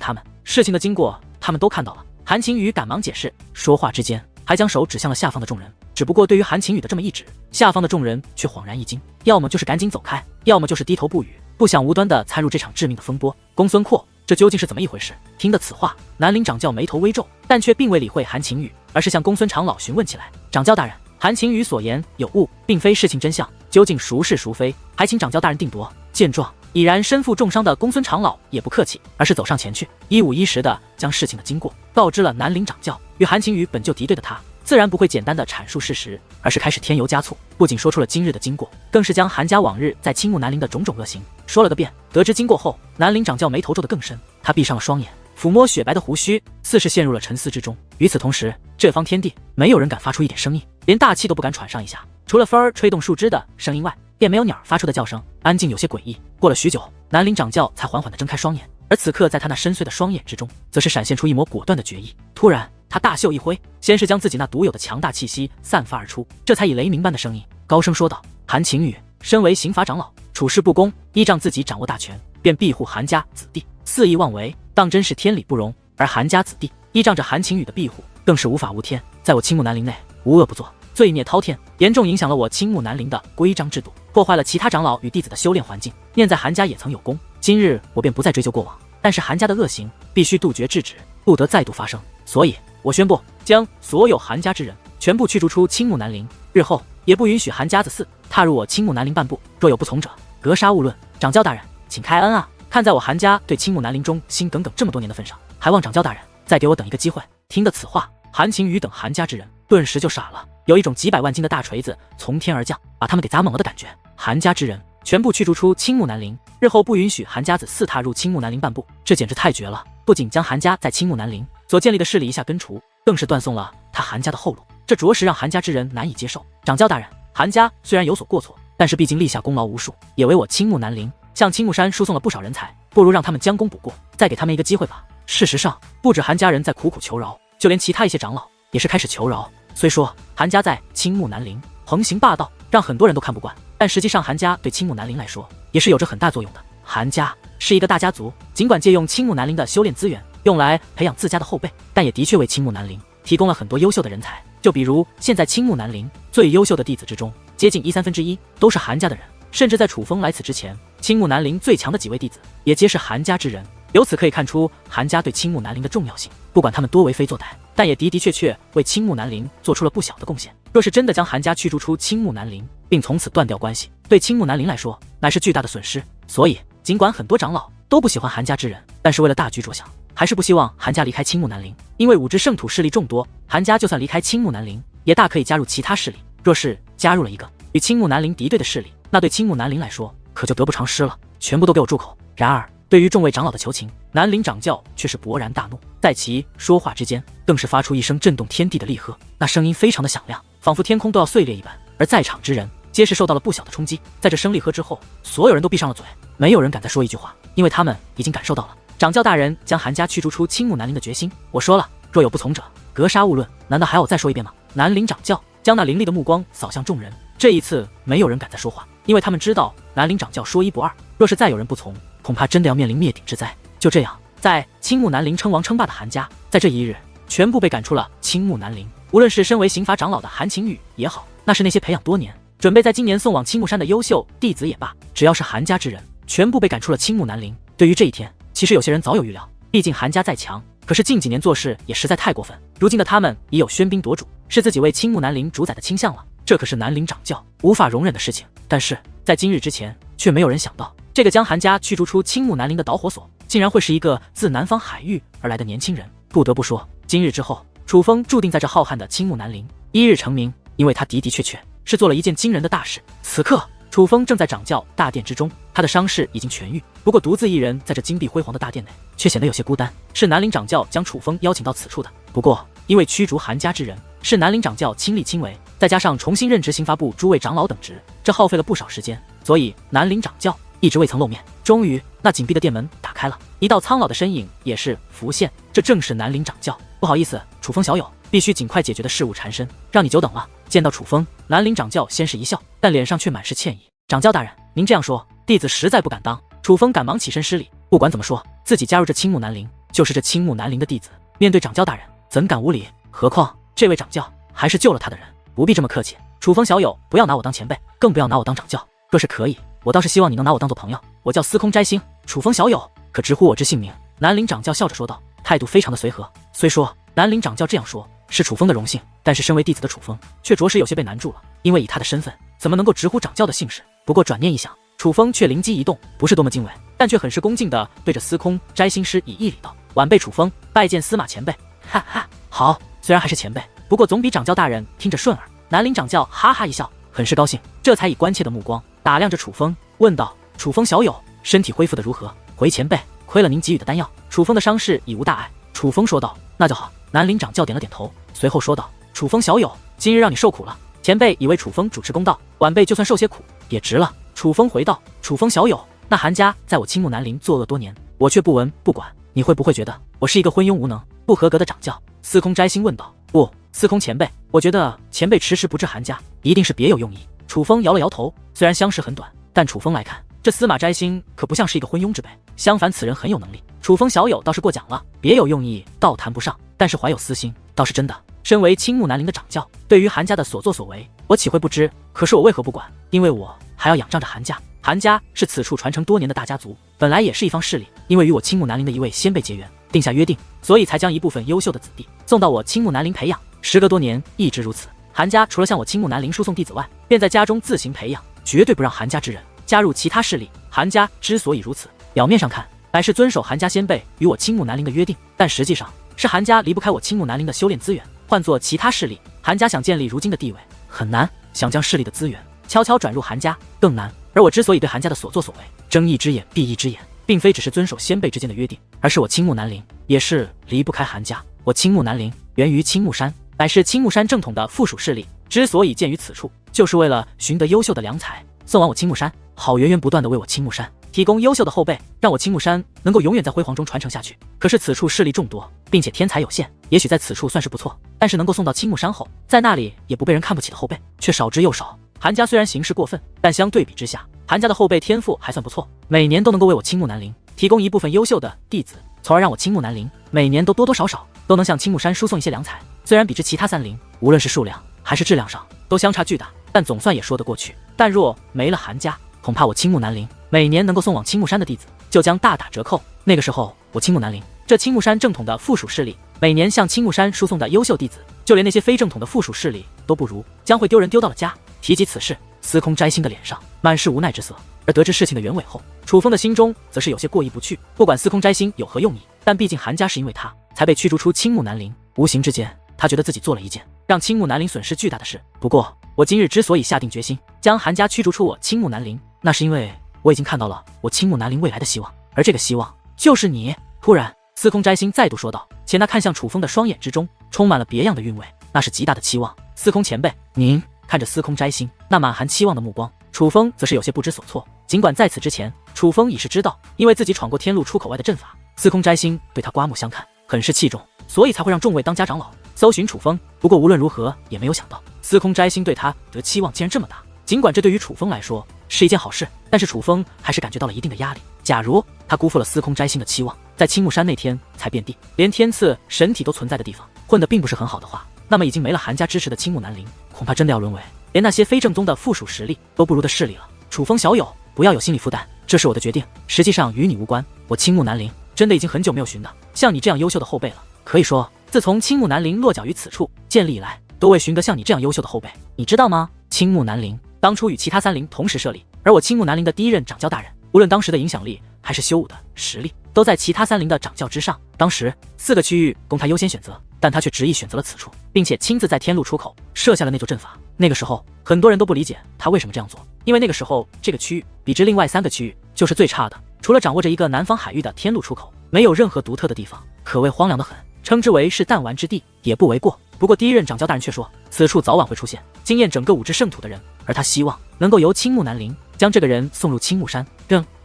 他们，事情的经过他们都看到了。韩晴雨赶忙解释，说话之间还将手指向了下方的众人。只不过对于韩晴雨的这么一指，下方的众人却恍然一惊，要么就是赶紧走开，要么就是低头不语，不想无端的参入这场致命的风波。公孙阔，这究竟是怎么一回事？听得此话，南陵掌教眉头微皱，但却并未理会韩晴雨，而是向公孙长老询问起来。掌教大人，韩晴雨所言有误，并非事情真相，究竟孰是孰非，还请掌教大人定夺。见状，已然身负重伤的公孙长老也不客气，而是走上前去，一五一十的将事情的经过告知了南陵掌教。与韩晴雨本就敌对的他，自然不会简单的阐述事实，而是开始添油加醋，不仅说出了今日的经过，更是将韩家往日在青木南陵的种种恶行说了个遍。得知经过后，南陵掌教眉头皱得更深，他闭上了双眼，抚摸雪白的胡须，似是陷入了沉思之中。与此同时，这方天地没有人敢发出一点声音，连大气都不敢喘上一下，除了风儿吹动树枝的声音外，便没有鸟发出的叫声，安静有些诡异。过了许久，南陵掌教才缓缓地睁开双眼，而此刻在他那深邃的双眼之中，则是闪现出一抹果断的决意。突然他大袖一挥，先是将自己那独有的强大气息散发而出，这才以雷鸣般的声音高声说道：韩晴雨，身为刑法长老，处事不公，依仗自己掌握大权，便庇护韩家子弟，肆意妄为，当真是天理不容。而韩家子弟依仗着韩晴雨的庇护，更是无法无天，在我青木南陵内无恶不作，罪孽滔天，严重影响了我青木南陵的规章制度，破坏了其他长老与弟子的修炼环境。念在韩家也曾有功，今日我便不再追究过往，但是韩家的恶行必须杜绝制止，不得再度发生。所以我宣布，将所有韩家之人全部驱逐出青木南陵，日后也不允许韩家子嗣踏入我青木南陵半步，若有不从者，格杀勿论。掌教大人，请开恩啊！看在我韩家对青木南陵中心耿耿这么多年的份上，还望掌教大人再给我等一个机会。听得此话，韩晴雨等韩家之人顿时就傻了，有一种几百万斤的大锤子从天而降，把他们给砸懵了的感觉。韩家之人全部驱逐出青木南陵，日后不允许韩家子嗣踏入青木南陵半步，这简直太绝了！不仅将韩家在青木南陵所建立的势力一下根除，更是断送了他韩家的后路，这着实让韩家之人难以接受。掌教大人，韩家虽然有所过错，但是毕竟立下功劳无数，也为我青木南陵向青木山输送了不少人才，不如让他们将功补过，再给他们一个机会吧。事实上，不止韩家人在苦苦求饶，就连其他一些长老也是开始求饶。虽说韩家在青木南陵横行霸道，让很多人都看不惯，但实际上韩家对青木南陵来说也是有着很大作用的。韩家是一个大家族，尽管借用青木南陵的修炼资源用来培养自家的后辈，但也的确为青木南陵提供了很多优秀的人才。就比如现在青木南陵最优秀的弟子之中，接近1/3都是韩家的人，甚至在楚风来此之前，青木南陵最强的几位弟子也皆是韩家之人。由此可以看出韩家对青木南陵的重要性，不管他们多为非作歹，但也的的确确为青木南陵做出了不小的贡献。若是真的将韩家驱逐出青木南陵，并从此断掉关系，对青木南陵来说乃是巨大的损失。所以尽管很多长老都不喜欢韩家之人，但是为了大局着想，还是不希望韩家离开青木南陵。因为五支圣土势力众多，韩家就算离开青木南陵，也大可以加入其他势力。若是加入了一个与青木南陵敌对的势力，那对青木南陵来说可就得不偿失了。全部都给我住口！然而对于众位长老的求情，南陵掌教却是勃然大怒，在其说话之间，更是发出一声震动天地的厉喝，那声音非常的响亮，仿佛天空都要碎裂一般。而在场之人皆是受到了不小的冲击，在这声厉喝之后，所有人都闭上了嘴，没有人敢再说一句话，因为他们已经感受到了掌教大人将韩家驱逐出青木南陵的决心。我说了，若有不从者，格杀勿论，难道还要我再说一遍吗？南陵掌教将那凌厉的目光扫向众人，这一次没有人敢再说话，因为他们知道南陵掌教说一不二，若是再有人不从，恐怕真的要面临灭顶之灾。就这样，在青木南陵称王称霸的韩家，在这一日全部被赶出了青木南陵。无论是身为刑法长老的韩晴雨也好，那是那些培养多年，准备在今年送往青木山的优秀弟子也罢，只要是韩家之人，全部被赶出了青木南陵。对于这一天，其实有些人早有预料，毕竟韩家再强，可是近几年做事也实在太过分。如今的他们已有喧宾夺主，视自己为青木南陵主宰的倾向了，这可是南陵掌教无法容忍的事情。但是在今日之前，却没有人想到，这个将韩家驱逐出青木南陵的导火索，竟然会是一个自南方海域而来的年轻人。不得不说，今日之后，楚风注定在这浩瀚的青木南陵一日成名，因为他的确是做了一件惊人的大事。此刻，楚风正在掌教大殿之中，他的伤势已经痊愈，不过独自一人在这金碧辉煌的大殿内，却显得有些孤单。是南陵掌教将楚风邀请到此处的，不过因为驱逐韩家之人是南陵掌教亲力亲为，再加上重新任职刑罚部诸位长老等职，这耗费了不少时间，所以南陵掌教一直未曾露面。终于，那紧闭的殿门打开了，一道苍老的身影也是浮现，这正是南陵掌教。不好意思，楚风小友，必须尽快解决的事务缠身，让你久等了。见到楚风，南陵掌教先是一笑，但脸上却满是歉意。掌教大人，您这样说，弟子实在不敢当。楚风赶忙起身施礼。不管怎么说，自己加入这青木南陵，就是这青木南陵的弟子，面对掌教大人，怎敢无礼？何况这位掌教还是救了他的人，不必这么客气。楚风小友，不要拿我当前辈，更不要拿我当掌教。若是可以，我倒是希望你能拿我当做朋友。我叫司空摘星，楚风小友，可直呼我之姓名。南陵掌教笑着说道，态度非常的随和。虽说南陵掌教这样说是楚风的荣幸，但是身为弟子的楚风却着实有些被难住了，因为以他的身份，怎么能够直呼掌教的姓氏？不过转念一想，楚风却灵机一动，不是多么敬畏，但却很是恭敬地对着司空摘星师以一礼道：“晚辈楚风拜见司马前辈。”哈哈，好，虽然还是前辈，不过总比掌教大人听着顺耳。南陵掌教哈哈一笑，很是高兴，这才以关切的目光打量着楚风，问道：“楚风小友，身体恢复的如何？”回前辈，亏了您给予的丹药，楚风的伤势已无大碍。楚风说道：“那就好。”南陵掌教点了点头，随后说道：“楚风小友，今日让你受苦了。前辈以为楚风主持公道，晚辈就算受些苦也值了。”楚风回道：“楚风小友，那韩家在我青木南陵作恶多年，我却不闻不管，你会不会觉得我是一个昏庸无能、不合格的掌教？”司空摘星问道。“不，司空前辈，我觉得前辈迟迟不治韩家，一定是别有用意。”楚风摇了摇头，虽然相识很短，但楚风来看，这司马摘星可不像是一个昏庸之辈，相反，此人很有能力。楚风小友倒是过奖了，别有用意倒谈不上，但是怀有私心倒是真的。身为青木南陵的掌教，对于韩家的所作所为，我岂会不知？可是我为何不管？因为我还要仰仗着韩家。韩家是此处传承多年的大家族，本来也是一方势力，因为与我青木南陵的一位先辈结缘，定下约定，所以才将一部分优秀的子弟送到我青木南陵培养。时隔多年，一直如此。韩家除了向我青木南陵输送弟子外，便在家中自行培养，绝对不让韩家之人加入其他势力。韩家之所以如此，表面上看乃是遵守韩家先辈与我青木南陵的约定，但实际上是韩家离不开我青木南陵的修炼资源。换作其他势力，韩家想建立如今的地位很难，想将势力的资源悄悄转入韩家更难。而我之所以对韩家的所作所为睁一只眼闭一只眼，并非只是遵守先辈之间的约定，而是我青木南陵也是离不开韩家。我青木南陵源于青木山，乃是青木山正统的附属势力，之所以建于此处，就是为了寻得优秀的良才送往我青木山，好源源不断的为我青木山提供优秀的后辈，让我青木山能够永远在辉煌中传承下去。可是此处势力众多，并且天才有限，也许在此处算是不错，但是能够送到青木山后，在那里也不被人看不起的后辈却少之又少。韩家虽然行事过分，但相对比之下，韩家的后辈天赋还算不错，每年都能够为我青木南陵提供一部分优秀的弟子，从而让我青木南陵每年都多多少少都能向青木山输送一些良才。虽然比之其他三陵，无论是数量还是质量上都相差巨大，但总算也说得过去。但若没了韩家，恐怕我青木南陵每年能够送往青木山的弟子就将大打折扣。那个时候，我青木南陵这青木山正统的附属势力，每年向青木山输送的优秀弟子，就连那些非正统的附属势力都不如，将会丢人丢到了家。提及此事，司空摘星的脸上满是无奈之色，而得知事情的原委后，楚风的心中则是有些过意不去。不管司空摘星有何用意，但毕竟韩家是因为他才被驱逐出青木南陵，无形之间，他觉得自己做了一件让青木南陵损失巨大的事。不过，我今日之所以下定决心将韩家驱逐出我青木南陵，那是因为我已经看到了我青木南陵未来的希望，而这个希望就是你。突然，司空摘星再度说道，且那看向楚风的双眼之中充满了别样的韵味，那是极大的期望。司空前辈，您看着司空摘星那满含期望的目光，楚风则是有些不知所措。尽管在此之前，楚风已是知道，因为自己闯过天路出口外的阵法，司空摘星对他刮目相看，很是器重，所以才会让众位当家长老搜寻楚风。不过无论如何，也没有想到司空摘星对他的期望竟然这么大。尽管这对于楚风来说是一件好事，但是楚风还是感觉到了一定的压力。假如他辜负了司空摘星的期望，在青木山那天才变帝，连天赐神体都存在的地方，混得并不是很好的话，那么已经没了韩家支持的青木南陵，恐怕真的要沦为连那些非正宗的附属实力都不如的势力了。楚风小友，不要有心理负担，这是我的决定，实际上与你无关。我青木南陵真的已经很久没有寻到像你这样优秀的后辈了，可以说自从青木南陵落脚于此处建立以来，都未寻得像你这样优秀的后辈，你知道吗？青木南陵当初与其他3陵同时设立，而我青木南陵的第一任掌教大人，无论当时的影响力还是修武的实力，都在其他3陵的掌教之上。当时4个区域供他优先选择，但他却执意选择了此处，并且亲自在天路出口设下了那座阵法。那个时候很多人都不理解他为什么这样做，因为那个时候这个区域比之另外3个区域就是最差的，除了掌握着一个南方海域的天路出口，没有任何独特的地方，可谓荒凉的很，称之为是弹丸之地也不为过。不过第一任掌教大人却说，此处早晚会出现惊艳整个武之圣土的人，而他希望能够由青木南陵将这个人送入青木山。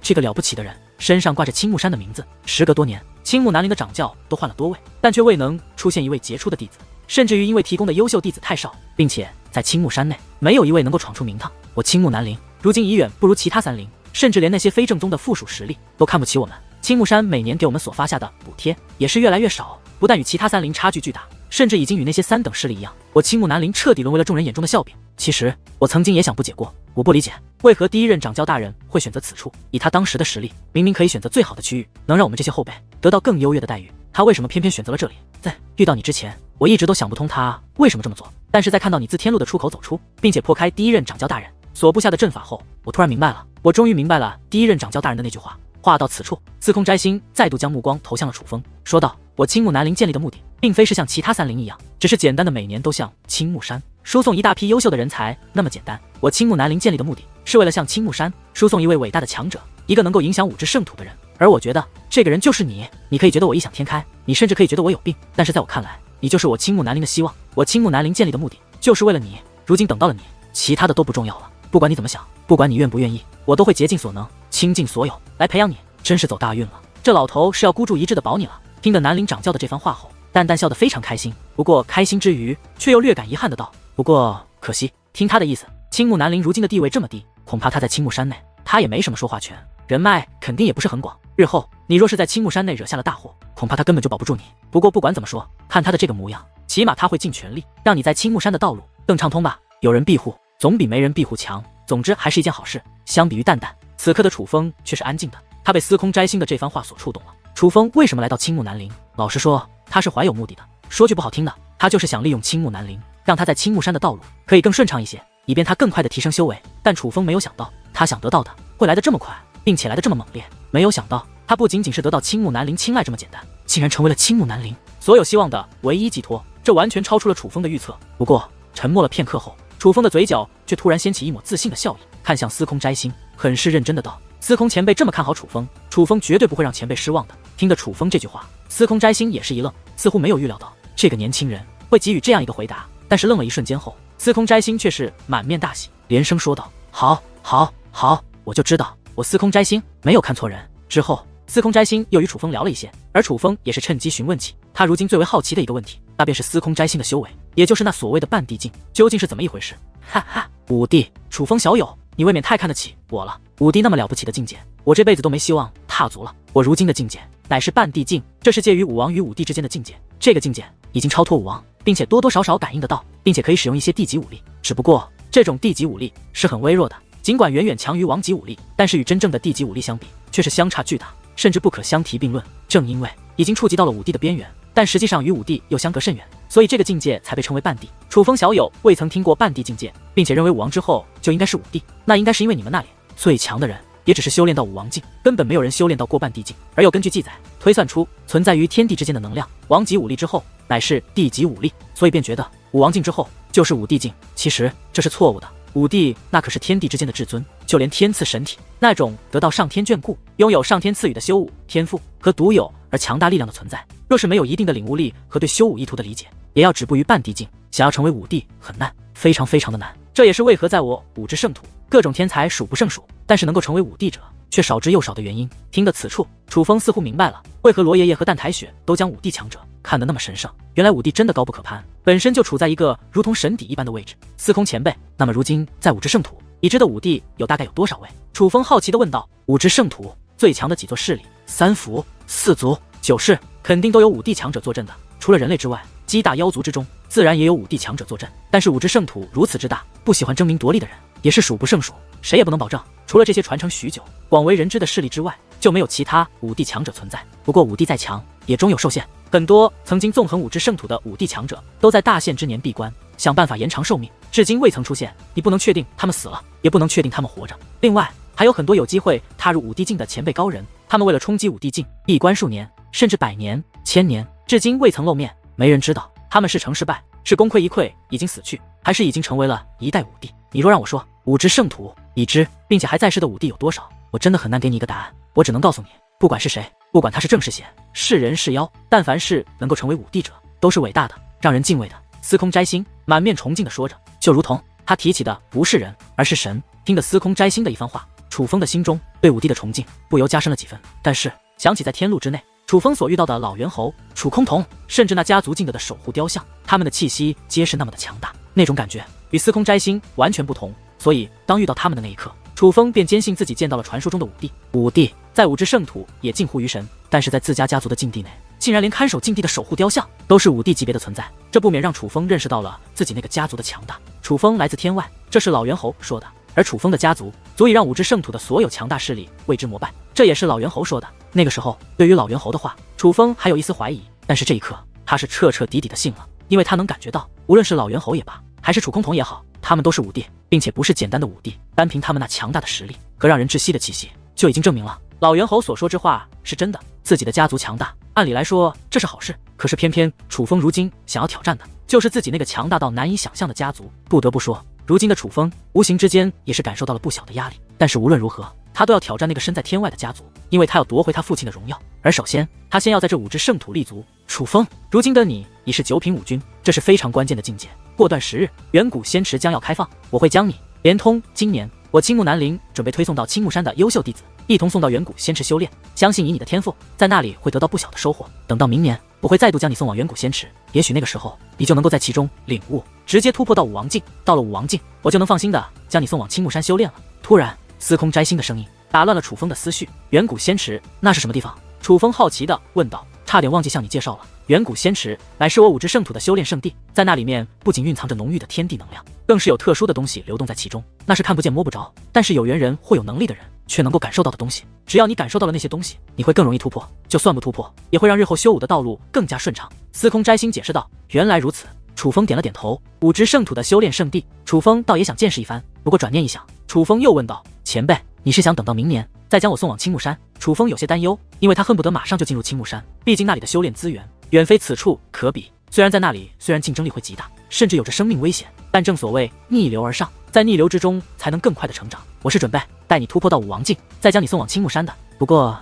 这个了不起的人身上挂着青木山的名字，时隔多年，青木南陵的掌教都换了多位，但却未能出现一位杰出的弟子，甚至于因为提供的优秀弟子太少，并且在青木山内没有一位能够闯出名堂。我青木南陵如今已远不如其他3陵，甚至连那些非正宗的附属实力都看不起我们。青木山每年给我们所发下的补贴也是越来越少，不但与其他3陵差距巨大，甚至已经与那些3等势力一样。我青木南陵彻底沦为了众人眼中的笑柄。其实我曾经也想不解过，我不理解为何第一任掌教大人会选择此处，以他当时的实力，明明可以选择最好的区域，能让我们这些后辈得到更优越的待遇，他为什么偏偏选择了这里？在遇到你之前，我一直都想不通他为什么这么做，但是在看到你自天路的出口走出，并且破开第一任掌教大人所布下的阵法后，我突然明白了，我终于明白了第一任掌教大人的那句话。话到此处，司空摘星再度将目光投向了楚风，说道：我青木南陵建立的目的，并非是像其他3陵一样，只是简单的每年都向青木山输送一大批优秀的人才那么简单。我青木南陵建立的目的，是为了向青木山输送一位伟大的强者，一个能够影响武之圣土的人。而我觉得这个人就是你。你可以觉得我异想天开，你甚至可以觉得我有病，但是在我看来，你就是我青木南陵的希望。我青木南陵建立的目的，就是为了你。如今等到了你，其他的都不重要了。不管你怎么想，不管你愿不愿意，我都会竭尽所能，倾尽所有来培养你。真是走大运了，这老头是要孤注一掷的保你了。听得南陵掌教的这番话后，淡淡笑得非常开心，不过开心之余却又略感遗憾的道：不过可惜，听他的意思，青木南陵如今的地位这么低，恐怕他在青木山内他也没什么说话权，人脉肯定也不是很广。日后你若是在青木山内惹下了大祸，恐怕他根本就保不住你。不过不管怎么说，看他的这个模样，起码他会尽全力让你在青木山的道路更畅通吧。有人庇护总比没人庇护强，总之还是一件好事。相比于淡淡，此刻的楚风却是安静的，他被司空摘星的这番话所触动了。楚风为什么来到青木南陵？老实说，他是怀有目的的。说句不好听的，他就是想利用青木南陵，让他在青木山的道路可以更顺畅一些，以便他更快的提升修为。但楚风没有想到，他想得到的会来得这么快，并且来得这么猛烈。没有想到，他不仅仅是得到青木南陵青睐这么简单，竟然成为了青木南陵所有希望的唯一寄托。这完全超出了楚风的预测。不过沉默了片刻后，楚风的嘴角却突然掀起一抹自信的笑意，看向司空摘星，很是认真的道：司空前辈这么看好楚风，楚风绝对不会让前辈失望的。听得楚风这句话，司空摘星也是一愣，似乎没有预料到这个年轻人会给予这样一个回答。但是愣了一瞬间后，司空摘星却是满面大喜，连声说道：好，好，好，我就知道我司空摘星没有看错人。之后司空摘星又与楚风聊了一些，而楚风也是趁机询问起他如今最为好奇的一个问题，那便是司空摘星的修为，也就是那所谓的半地境究竟是怎么一回事。哈哈，武帝，楚风小友，你未免太看得起我了。武帝那么了不起的境界，我这辈子都没希望踏足了。我如今的境界乃是半地境，这是介于武王与武帝之间的境界。这个境界已经超脱武王，并且多多少少感应得到，并且可以使用一些地级武力。只不过这种地级武力是很微弱的，尽管远远强于王级武力，但是与真正的地级武力相比，却是相差巨大，甚至不可相提并论。正因为已经触及到了武帝的边缘，但实际上与武帝又相隔甚远，所以这个境界才被称为半地。楚风小友未曾听过半地境界，并且认为武王之后就应该是武帝，那应该是因为你们那里最强的人也只是修炼到武王境，根本没有人修炼到过半地境。而又根据记载推算出存在于天地之间的能量，王级武力之后乃是地级武力，所以便觉得武王境之后就是武帝境。其实这是错误的，武帝那可是天地之间的至尊，就连天赐神体那种得到上天眷顾，拥有上天赐予的修武天赋和独有而强大力量的存在，若是没有一定的领悟力和对修武意图的理解，也要止步于半地境，想要成为武帝很难，非常非常的难。这也是为何在我武之圣土各种天才数不胜数，但是能够成为武帝者却少之又少的原因。听得此处，楚风似乎明白了为何罗爷爷和淡台雪都将武帝强者看得那么神圣。原来武帝真的高不可攀，本身就处在一个如同神邸一般的位置。司空前辈，那么如今在武之圣土已知的武帝有大概有多少位？楚风好奇地问道。武之圣土最强的几座势力，三府、四族、九市，肯定都有5帝强者坐镇的。除了人类之外，鸡大妖族之中自然也有5帝强者坐镇。但是5之圣土如此之大，不喜欢争名夺利的人也是数不胜数，谁也不能保证，除了这些传承许久、广为人知的势力之外，就没有其他5帝强者存在。不过5帝再强，也终有受限。很多曾经纵横5之圣土的5帝强者，都在大限之年闭关，想办法延长寿命，至今未曾出现。你不能确定他们死了，也不能确定他们活着。另外，还有很多有机会踏入5帝境的前辈高人，他们为了冲击5帝境，闭关数年，甚至100年、1000年，至今未曾露面。没人知道他们是成是败，是功亏一篑已经死去，还是已经成为了一代5帝。你若让我说5之圣土已知并且还在世的5帝有多少，我真的很难给你一个答案。我只能告诉你，不管是谁，不管他是正是邪，是人是妖，但凡是能够成为5帝者，都是伟大的，让人敬畏的。司空摘星满面崇敬地说着，就如同他提起的不是人，而是神。听得司空摘星的一番话，楚风的心中对5帝的崇敬不由加深了几分。但是想起在天路之内，楚风所遇到的老猿猴、楚空童，甚至那家族敬德的守护雕像，他们的气息皆是那么的强大，那种感觉与司空摘星完全不同。所以当遇到他们的那一刻，楚风便坚信自己见到了传说中的5帝。5帝在5之圣土也近乎于神，但是在自家家族的禁地内，竟然连看守禁地的守护雕像都是5帝级别的存在，这不免让楚风认识到了自己那个家族的强大。楚风来自天外，这是老猿猴说的，而楚风的家族足以让5之圣土的所有强大势力为之膜拜，这也是老猿猴说的。那个时候对于老猿猴的话，楚风还有一丝怀疑，但是这一刻他是彻彻底底的信了，因为他能感觉到，无论是老猿猴也罢，还是楚空童也好，他们都是5帝，并且不是简单的5帝。单凭他们那强大的实力和让人窒息的气息，就已经证明了老猿猴所说之话是真的。自己的家族强大，按理来说这是好事，可是偏偏楚风如今想要挑战的就是自己那个强大到难以想象的家族。不得不说，如今的楚风无形之间也是感受到了不小的压力，但是无论如何，他都要挑战那个身在天外的家族，因为他要夺回他父亲的荣耀。而首先，他先要在这5之圣土立足。楚风，如今的你已是9品5军，这是非常关键的境界。过段时日，远古仙池将要开放，我会将你连通今年我青木南陵准备推送到青木山的优秀弟子，一同送到远古仙池修炼。相信以你的天赋，在那里会得到不小的收获。等到明年，我会再度将你送往远古仙池，也许那个时候，你就能够在其中领悟，直接突破到5王境。到了5王境，我就能放心的将你送往青木山修炼了。突然，司空摘星的声音打乱了楚风的思绪。远古仙池，那是什么地方？楚风好奇地问道。差点忘记向你介绍了，远古仙池乃是我5之圣土的修炼圣地，在那里面不仅蕴藏着浓郁的天地能量，更是有特殊的东西流动在其中，那是看不见摸不着，但是有缘人或有能力的人却能够感受到的东西。只要你感受到了那些东西，你会更容易突破，就算不突破，也会让日后修武的道路更加顺畅。司空摘星解释道。原来如此。楚风点了点头。5之圣土的修炼圣地，楚风倒也想见识一番。不过转念一想，楚风又问道：前辈，你是想等到明年再将我送往青木山？楚风有些担忧，因为他恨不得马上就进入青木山，毕竟那里的修炼资源远非此处可比。虽然在那里，虽然竞争力会极大，甚至有着生命危险，但正所谓逆流而上，在逆流之中才能更快的成长。我是准备带你突破到5王境，再将你送往青木山的。不过，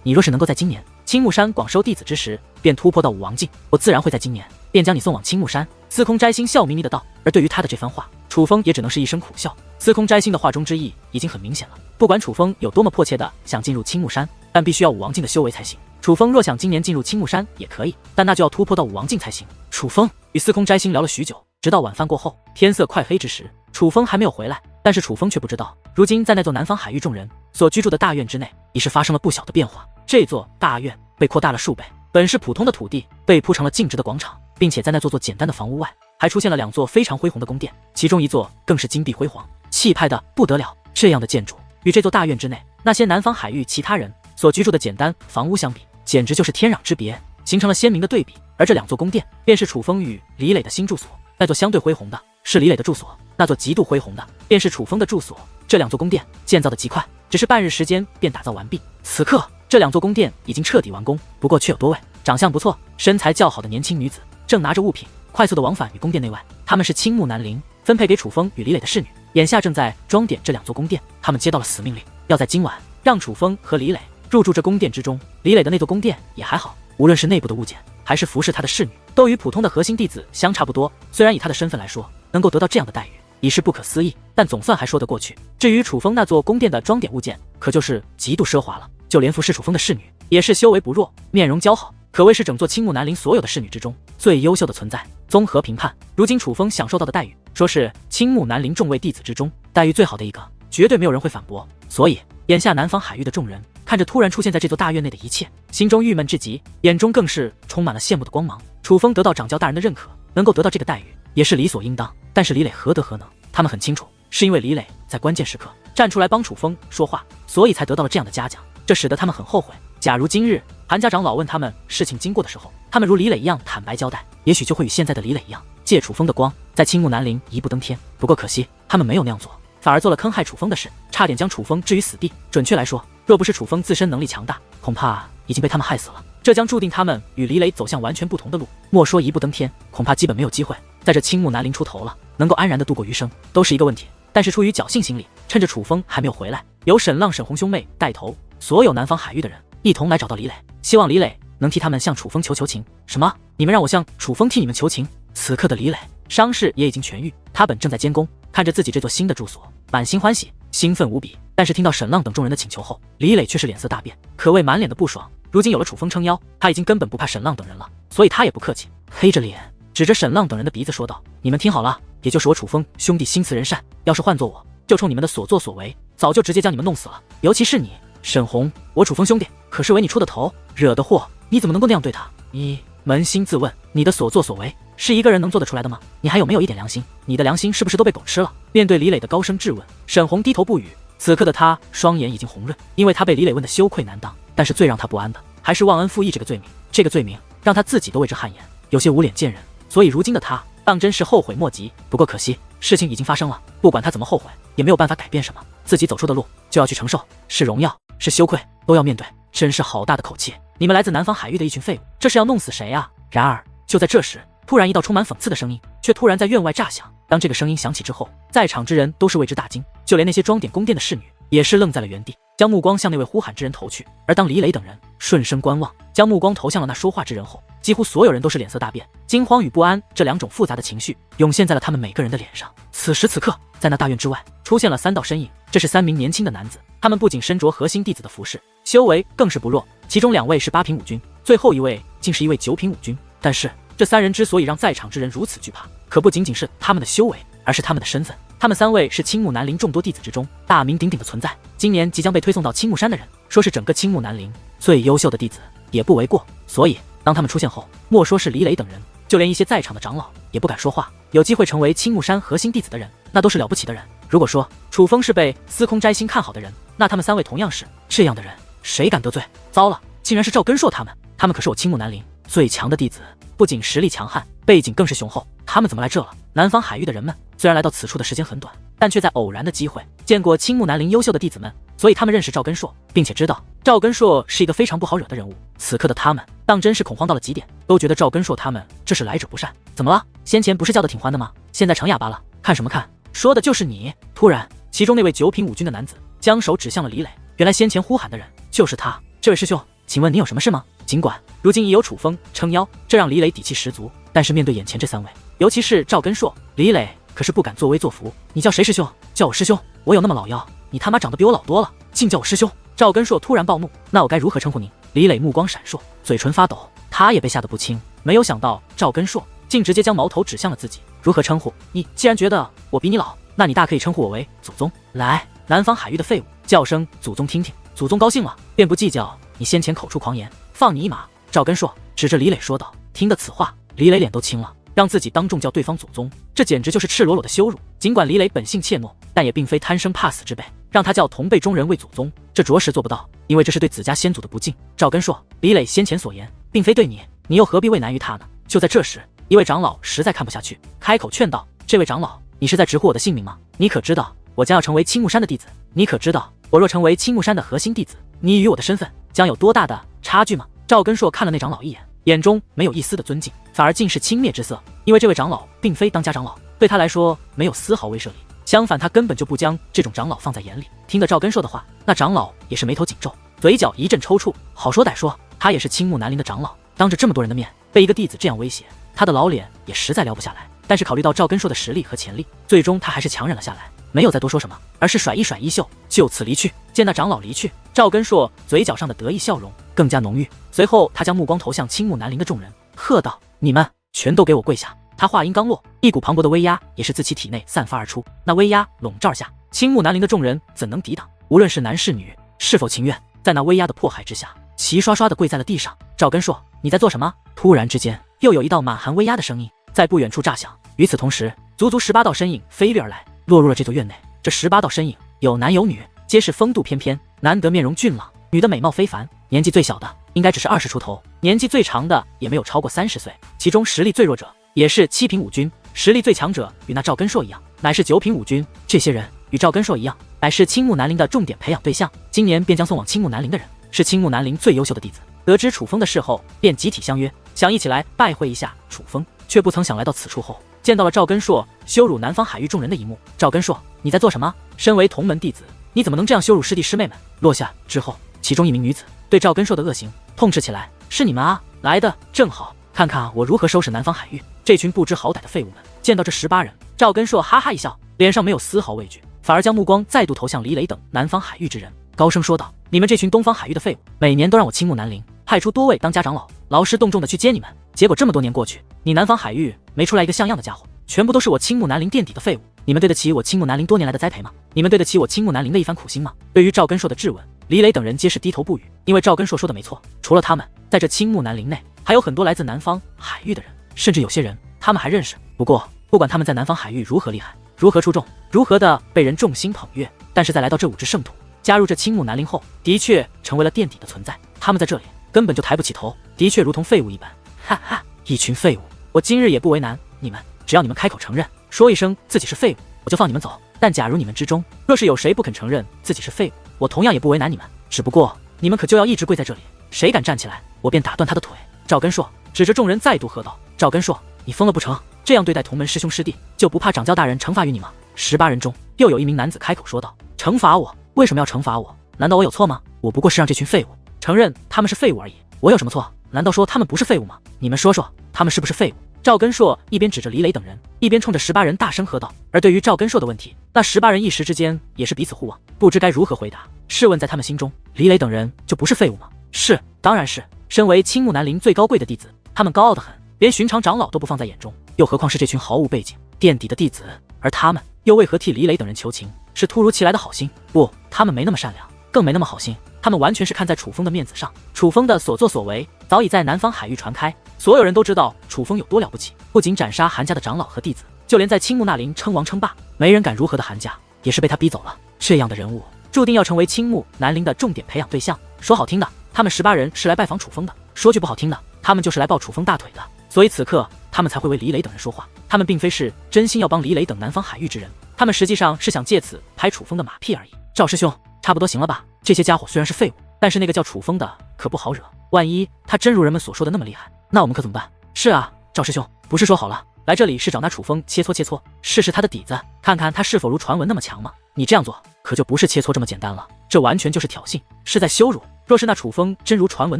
你若是能够在今年青木山广收弟子之时便突破到5王境，我自然会在今年便将你送往青木山。司空摘星笑眯眯的道。而对于他的这番话，楚风也只能是一声苦笑。司空摘星的话中之意已经很明显了，不管楚风有多么迫切的想进入青木山，但必须要5王境的修为才行。楚风若想今年进入青木山也可以，但那就要突破到5王境才行。楚风与司空摘星聊了许久，直到晚饭过后，天色快黑之时，楚风还没有回来。但是楚风却不知道，如今在那座南方海域众人所居住的大院之内，已是发生了不小的变化。这座大院被扩大了数倍，本是普通的土地被铺成了径直的广场，并且在那座简单的房屋外，还出现了2座非常恢宏的宫殿，其中一座更是金碧辉煌，气派的不得了。这样的建筑与这座大院之内那些南方海域其他人所居住的简单房屋相比，简直就是天壤之别，形成了鲜明的对比。而这2座宫殿便是楚风与李磊的新住所，那座相对恢宏的是李磊的住所，那座极度恢宏的便是楚风的住所。这2座宫殿建造的极快，只是半日时间便打造完毕。此刻这2座宫殿已经彻底完工，不过却有多位长相不错、身材较好的年轻女子正拿着物品快速的往返于宫殿内外。她们是青木南陵分配给楚风与李磊的侍女，眼下正在装点这2座宫殿。他们接到了死命令，要在今晚让楚风和李磊入住这宫殿之中。李磊的那座宫殿也还好，无论是内部的物件还是服侍他的侍女，都与普通的核心弟子相差不多。虽然以他的身份来说，能够得到这样的待遇已是不可思议，但总算还说得过去。至于楚风那座宫殿的装点物件，可就是极度奢华了，就连服侍楚风的侍女也是修为不弱，面容姣好，可谓是整座青木南陵所有的侍女之中最优秀的存在。综合评判，如今楚风享受到的待遇，说是青木南陵众位弟子之中待遇最好的一个，绝对没有人会反驳。所以眼下南方海域的众人看着突然出现在这座大院内的一切，心中郁闷至极，眼中更是充满了羡慕的光芒。楚风得到掌教大人的认可，能够得到这个待遇，也是理所应当。但是李磊何德何能？他们很清楚，是因为李磊在关键时刻站出来帮楚风说话，所以才得到了这样的嘉奖。这使得他们很后悔。假如今日韩家长老问他们事情经过的时候，他们如李磊一样坦白交代，也许就会与现在的李磊一样，借楚风的光，在青木南陵一步登天。不过可惜，他们没有那样做，反而做了坑害楚风的事，差点将楚风置于死地。准确来说，若不是楚风自身能力强大，恐怕已经被他们害死了。这将注定他们与李磊走向完全不同的路。莫说一步登天，恐怕基本没有机会在这青木南陵出头了。能够安然的度过余生，都是一个问题。但是出于侥幸心理，趁着楚风还没有回来，由沈浪、沈红兄妹带头，所有南方海域的人一同来找到李磊，希望李磊能替他们向楚风求情。什么？你们让我向楚风替你们求情？此刻的李磊伤势也已经痊愈，他本正在监工，看着自己这座新的住所，满心欢喜，兴奋无比。但是听到沈浪等众人的请求后，李磊却是脸色大变，可谓满脸的不爽。如今有了楚风撑腰，他已经根本不怕沈浪等人了，所以他也不客气，黑着脸指着沈浪等人的鼻子说道：“你们听好了，也就是我楚风兄弟心慈人善，要是换做我，就冲你们的所作所为，早就直接将你们弄死了。尤其是你，沈红，我楚风兄弟可是为你出的头，惹的祸，你怎么能够那样对他？你扪心自问，你的所作所为是一个人能做得出来的吗？你还有没有一点良心？你的良心是不是都被狗吃了？”面对李磊的高声质问，沈红低头不语。此刻的他双眼已经红润，因为他被李磊问得羞愧难当。但是最让他不安的还是忘恩负义这个罪名，这个罪名让他自己都为之汗颜，有些无脸见人。所以如今的他当真是后悔莫及。不过可惜，事情已经发生了，不管他怎么后悔，也没有办法改变什么。自己走出的路就要去承受，是荣耀是羞愧都要面对。真是好大的口气！你们来自南方海域的一群废物，这是要弄死谁啊？然而就在这时，突然一道充满讽刺的声音却突然在院外炸响。当这个声音响起之后，在场之人都是为之大惊，就连那些装点宫殿的侍女也是愣在了原地，将目光向那位呼喊之人投去。而当李磊等人顺声观望，将目光投向了那说话之人后，几乎所有人都是脸色大变，惊慌与不安这两种复杂的情绪涌现在了他们每个人的脸上。此时此刻，在那大院之外出现了3道身影，这是3名年轻的男子，他们不仅身着核心弟子的服饰，修为更是不弱，其中2位是8品武军，最后一位竟是一位9品武军。但是这3人之所以让在场之人如此惧怕，可不仅仅是他们的修为，而是他们的身份。他们3位是青木南陵众多弟子之中大名鼎鼎的存在，今年即将被推送到青木山的人，说是整个青木南陵最优秀的弟子也不为过。所以当他们出现后，莫说是李磊等人，就连一些在场的长老也不敢说话。有机会成为青木山核心弟子的人，那都是了不起的人。如果说楚风是被司空摘星看好的人，那他们3位同样是这样的人，谁敢得罪？糟了，竟然是赵根硕他们！他们可是我青木南陵最强的弟子，不仅实力强悍，背景更是雄厚。他们怎么来这了？南方海域的人们虽然来到此处的时间很短，但却在偶然的机会见过青木南陵优秀的弟子们，所以他们认识赵根硕，并且知道赵根硕是一个非常不好惹的人物。此刻的他们当真是恐慌到了极点，都觉得赵根硕他们这是来者不善。怎么了？先前不是叫得挺欢的吗？现在成哑巴了？看什么看？说的就是你！突然，其中那位9品武军的男子将手指向了李磊，原来先前呼喊的人就是他。这位师兄，请问你有什么事吗？尽管如今已有楚风撑腰，这让李磊底气十足，但是面对眼前这3位，尤其是赵根硕，李磊可是不敢作威作福。你叫谁师兄？叫我师兄，我有那么老妖？你他妈长得比我老多了，竟叫我师兄！赵根硕突然暴怒，那我该如何称呼您？李磊目光闪烁，嘴唇发抖，他也被吓得不轻，没有想到赵根硕竟直接将矛头指向了自己。如何称呼？你既然觉得我比你老，那你大可以称呼我为祖宗。来，南方海域的废物，叫声祖宗听听。祖宗高兴了，便不计较你先前口出狂言，放你一马。赵根硕指着李磊说道。听得此话，李磊脸都青了，让自己当众叫对方祖宗，这简直就是赤裸裸的羞辱。尽管李磊本性怯懦，但也并非贪生怕死之辈，让他叫同辈中人为祖宗，这着实做不到，因为这是对子家先祖的不敬。赵根硕，李磊先前所言并非对你，你又何必为难于他呢？就在这时，一位长老实在看不下去，开口劝道：“这位长老，你是在直呼我的性命吗？你可知道我将要成为青木山的弟子？你可知道我若成为青木山的核心弟子，你与我的身份将有多大的差距吗？”赵根硕看了那长老一眼，眼中没有一丝的尊敬，反而尽是轻蔑之色，因为这位长老并非当家长老，对他来说没有丝毫威慑力，相反他根本就不将这种长老放在眼里。听得赵根硕的话，那长老也是眉头紧皱，嘴角一阵抽搐。好说歹说，他也是青木南陵的长老，当着这么多人的面被一个弟子这样威胁，他的老脸也实在撩不下来。但是考虑到赵根硕的实力和潜力，最终他还是强忍了下来，没有再多说什么，而是甩一甩衣袖，就此离去。见那长老离去，赵根硕嘴角上的得意笑容更加浓郁，随后他将目光投向青木南陵的众人，喝道：“你们全都给我跪下！”他话音刚落，一股磅礴的威压也是自其体内散发而出，那威压笼罩下，青木南陵的众人怎能抵挡？无论是男是女，是否情愿，在那威压的迫害之下，齐刷刷的跪在了地上。赵根硕，你在做什么？突然之间，又有一道满含威压的声音在不远处炸响。与此同时，足足18道身影飞掠而来，落入了这座院内。这18道身影有男有女，皆是风度翩翩，男的面容俊朗，女的美貌非凡。年纪最小的应该只是20出头，年纪最长的也没有超过30岁。其中实力最弱者也是7品5军，实力最强者与那赵根硕一样，乃是9品5军。这些人与赵根硕一样，乃是青木南陵的重点培养对象，今年便将送往青木南陵的人，是青木南陵最优秀的弟子。得知楚风的事后，便集体相约，想一起来拜会一下楚风，却不曾想来到此处后，见到了赵根硕羞辱南方海域众人的一幕。赵根硕，你在做什么？身为同门弟子，你怎么能这样羞辱师弟师妹们？落下之后，其中一名女子对赵根硕的恶行痛斥起来：是你们啊，来的正好，看看我如何收拾南方海域这群不知好歹的废物们。见到这18人，赵根硕哈哈一笑，脸上没有丝毫畏惧，反而将目光再度投向李磊等南方海域之人，高声说道：你们这群东方海域的废物，每年都让我青木南陵派出多位当家长老，劳师动众的去接你们，结果这么多年过去，你南方海域没出来一个像样的家伙，全部都是我青木南陵垫底的废物。你们对得起我青木南陵多年来的栽培吗？你们对得起我青木南陵的一番苦心吗？对于赵根硕的质问，李磊等人皆是低头不语，因为赵根硕说的没错，除了他们，在这青木南陵内还有很多来自南方海域的人，甚至有些人他们还认识。不过不管他们在南方海域如何厉害，如何出众，如何的被人众星捧月，但是在来到这5支圣土，加入这青木南陵后，的确成为了垫底的存在。他们在这里根本就抬不起头，的确如同废物一般。哈哈，一群废物！我今日也不为难你们，只要你们开口承认，说一声自己是废物，我就放你们走。但假如你们之中若是有谁不肯承认自己是废物，我同样也不为难你们，只不过你们可就要一直跪在这里，谁敢站起来，我便打断他的腿。赵根硕指着众人再度喝道：赵根硕，你疯了不成？这样对待同门师兄师弟，就不怕掌教大人惩罚于你吗？18人中又有一名男子开口说道：惩罚我？为什么要惩罚我？难道我有错吗？我不过是让这群废物承认他们是废物而已，我有什么错？难道说他们不是废物吗？你们说说，他们是不是废物？赵根硕一边指着李磊等人，一边冲着18人大声喝道。而对于赵根硕的问题，那18人一时之间也是彼此互望，不知该如何回答。试问在他们心中，李磊等人就不是废物吗？是，当然是。身为青木南陵最高贵的弟子，他们高傲得很，连寻常长老都不放在眼中，又何况是这群毫无背景垫底的弟子？而他们又为何替李磊等人求情？是突如其来的好心？不，他们没那么善良，更没那么好心，他们完全是看在楚风的面子上。楚风的所作所为早已在南方海域传开，所有人都知道楚风有多了不起，不仅斩杀韩家的长老和弟子，就连在青木那陵称王称霸，没人敢如何的韩家也是被他逼走了。这样的人物注定要成为青木南陵的重点培养对象。说好听的，他们18人是来拜访楚风的；说句不好听的，他们就是来抱楚风大腿的。所以此刻他们才会为李磊等人说话，他们并非是真心要帮李磊等南方海域之人，他们实际上是想借此拍楚风的马屁而已。赵师兄，差不多行了吧？这些家伙虽然是废物，但是那个叫楚风的可不好惹，万一他真如人们所说的那么厉害，那我们可怎么办？是啊，赵师兄，不是说好了来这里是找那楚风切磋切磋，试试他的底子，看看他是否如传闻那么强吗？你这样做可就不是切磋这么简单了，这完全就是挑衅，是在羞辱。若是那楚风真如传闻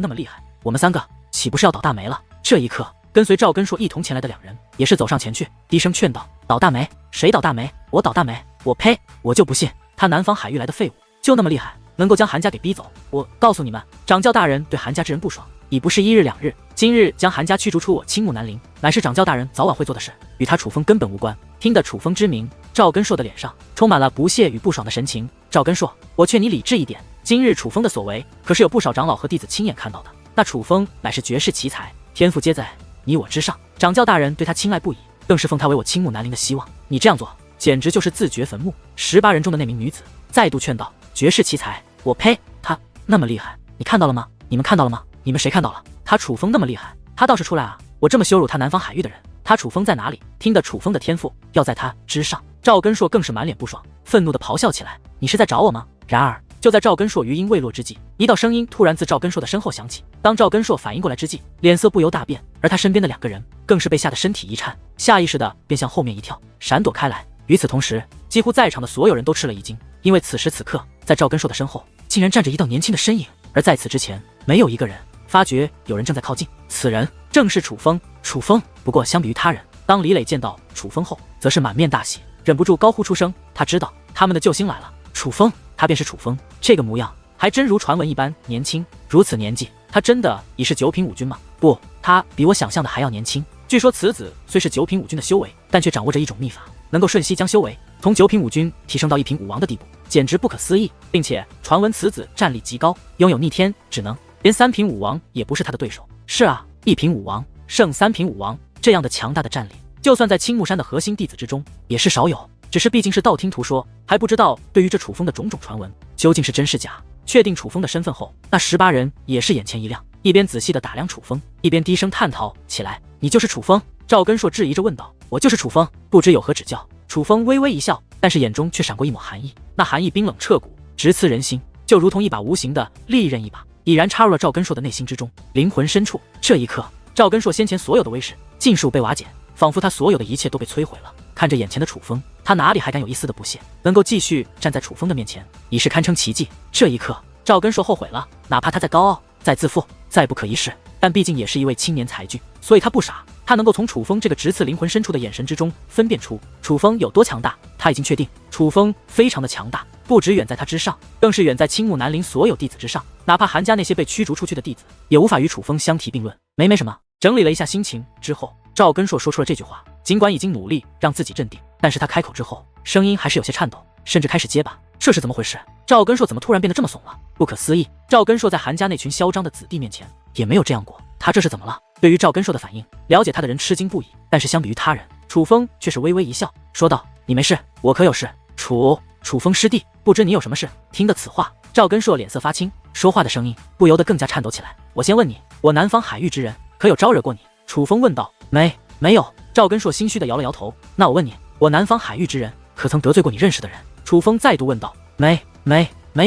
那么厉害，我们3个岂不是要倒大霉了？这一刻，跟随赵根硕一同前来的2人也是走上前去，低声劝道：倒大霉？谁倒大霉？我倒大霉？我呸！我就不信他南方海域来的废物就那么厉害，能够将韩家给逼走。我告诉你们，掌教大人对韩家之人不爽，已不是1日2日，今日将韩家驱逐出我青木南陵，乃是掌教大人早晚会做的事，与他楚风根本无关。听得楚风之名，赵根硕的脸上充满了不屑与不爽的神情。赵根硕，我劝你理智一点，今日楚风的所为可是有不少长老和弟子亲眼看到的，那楚风乃是绝世奇才，天赋皆在你我之上，掌教大人对他青睐不已，更是奉他为我青木南陵的希望，你这样做简直就是自掘坟墓。18人中的那名女子再度劝道：绝世奇才？我呸！他那么厉害，你看到了吗？你们看到了吗？你们谁看到了？他楚风那么厉害，他倒是出来啊！我这么羞辱他南方海域的人，他楚风在哪里？听得楚风的天赋要在他之上，赵根硕更是满脸不爽，愤怒地咆哮起来：你是在找我吗？然而就在赵根硕余音未落之际，一道声音突然自赵根硕的身后响起。当赵根硕反应过来之际，脸色不由大变，而他身边的2个人更是被吓得身体一颤，下意识的便向后面一跳，闪躲开来。与此同时，几乎在场的所有人都吃了一惊，因为此时此刻，在赵根硕的身后竟然站着一道年轻的身影，而在此之前，没有一个人发觉有人正在靠近。此人正是楚风。楚风。不过相比于他人，当李磊见到楚风后，则是满面大喜，忍不住高呼出声。他知道他们的救星来了。楚风，他便是楚风，这个模样还真如传闻一般年轻。如此年纪，他真的已是9品5军吗？不，他比我想象的还要年轻。据说此子虽是9品5军的修为，但却掌握着一种秘法，能够瞬息将修为从9品武军提升到1品武王的地步，简直不可思议。并且传闻此子战力极高，拥有逆天只能，连3品武王也不是他的对手。是啊，1品武王胜3品武王，这样的强大的战力，就算在青木山的核心弟子之中也是少有。只是毕竟是道听途说，还不知道对于这楚风的种种传闻究竟是真是假。确定楚风的身份后，那18人也是眼前一亮，一边仔细地打量楚风，一边低声探讨起来：“你就是楚风？”赵根硕质疑着问道：“我就是楚风，不知有何指教？”楚风微微一笑，但是眼中却闪过一抹寒意，那寒意冰冷彻骨，直刺人心，就如同一把无形的利刃一把，已然插入了赵根硕的内心之中，灵魂深处。这一刻，赵根硕先前所有的威势尽数被瓦解，仿佛他所有的一切都被摧毁了。看着眼前的楚风，他哪里还敢有一丝的不屑？能够继续站在楚风的面前，已是堪称奇迹。这一刻，赵根硕后悔了，哪怕他再高傲、再自负、再不可一世，但毕竟也是一位青年才俊，所以他不傻，他能够从楚风这个直刺灵魂深处的眼神之中分辨出楚风有多强大。他已经确定，楚风非常的强大，不止远在他之上，更是远在青木南陵所有弟子之上，哪怕韩家那些被驱逐出去的弟子，也无法与楚风相提并论。没什么。整理了一下心情之后，赵根硕说出了这句话。尽管已经努力让自己镇定，但是他开口之后，声音还是有些颤抖，甚至开始结巴。这是怎么回事？赵根硕怎么突然变得这么怂了？不可思议！赵根硕在韩家那群嚣张的子弟面前也没有这样过，他这是怎么了？对于赵根硕的反应，了解他的人吃惊不已，但是相比于他人，楚风却是微微一笑，说道：“你没事，我可有事。”楚风师弟，不知你有什么事？听得此话，赵根硕脸色发青，说话的声音不由得更加颤抖起来。我先问你，我南方海域之人可有招惹过你？楚风问道。没有。赵根硕心虚的摇了摇头。那我问你，我南方海域之人可曾得罪过你认识的人？楚风再度问道。没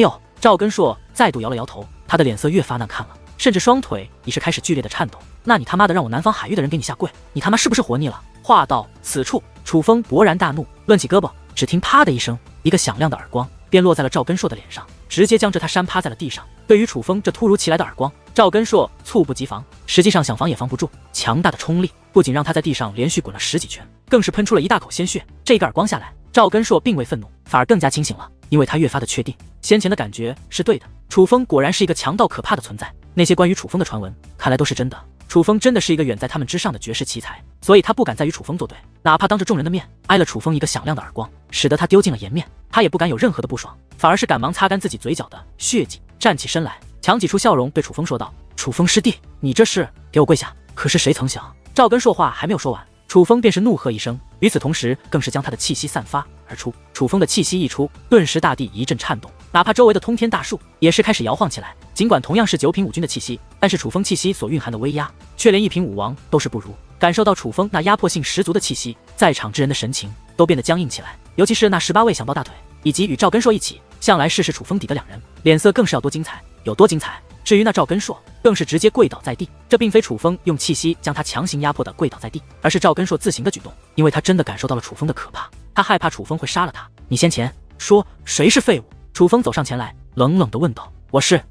有。赵根硕再度摇了摇头，他的脸色越发难看了，甚至双腿已是开始剧烈的颤抖。那你他妈的让我南方海域的人给你下跪，你他妈是不是活腻了？话到此处，楚风勃然大怒，抡起胳膊，只听啪的一声，一个响亮的耳光便落在了赵根硕的脸上，直接将他扇趴在了地上。对于楚风这突如其来的耳光，赵根硕猝不及防，实际上想防也防不住。强大的冲力不仅让他在地上连续滚了10几圈，更是喷出了一大口鲜血。这个耳光下来，赵根硕并未愤怒，反而更加清醒了，因为他越发的确定先前的感觉是对的。楚风果然是一个强到可怕的存在，那些关于楚风的传闻看来都是真的。楚风真的是一个远在他们之上的绝世奇才，所以他不敢再与楚风作对，哪怕当着众人的面挨了楚风一个响亮的耳光，使得他丢尽了颜面，他也不敢有任何的不爽，反而是赶忙擦干自己嘴角的血迹，站起身来，强挤出笑容，对楚风说道：“楚风师弟，你这是给我跪下！”可是谁曾想，赵根硕话还没有说完，楚风便是怒喝一声，与此同时更是将他的气息散发而出。楚风的气息一出，顿时大地一阵颤动，哪怕周围的通天大树也是开始摇晃起来。尽管同样是9品武军的气息，但是楚风气息所蕴含的威压，却连1品武王都是不如。感受到楚风那压迫性十足的气息，在场之人的神情都变得僵硬起来，尤其是那18位想抱大腿以及与赵根硕一起向来试试楚风底的2人，脸色更是要多精彩有多精彩。至于那赵根硕，更是直接跪倒在地。这并非楚风用气息将他强行压迫的跪倒在地，而是赵根硕自行的举动，因为他真的感受到了楚风的可怕，他害怕楚风会杀了他。你先前说谁是废物？楚风走上前来，冷冷地问道。我是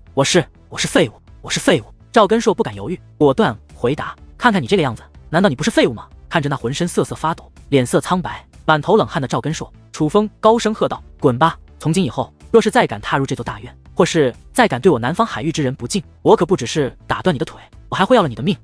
废物，我是废物。赵根硕不敢犹豫，果断回答。看看你这个样子，难道你不是废物吗？看着那浑身瑟瑟发抖、脸色苍白、满头冷汗的赵根硕，楚风高声喝道：“滚吧！从今以后，若是再敢踏入这座大院，或是再敢对我南方海域之人不敬，我可不只是打断你的腿，我还会要了你的命。”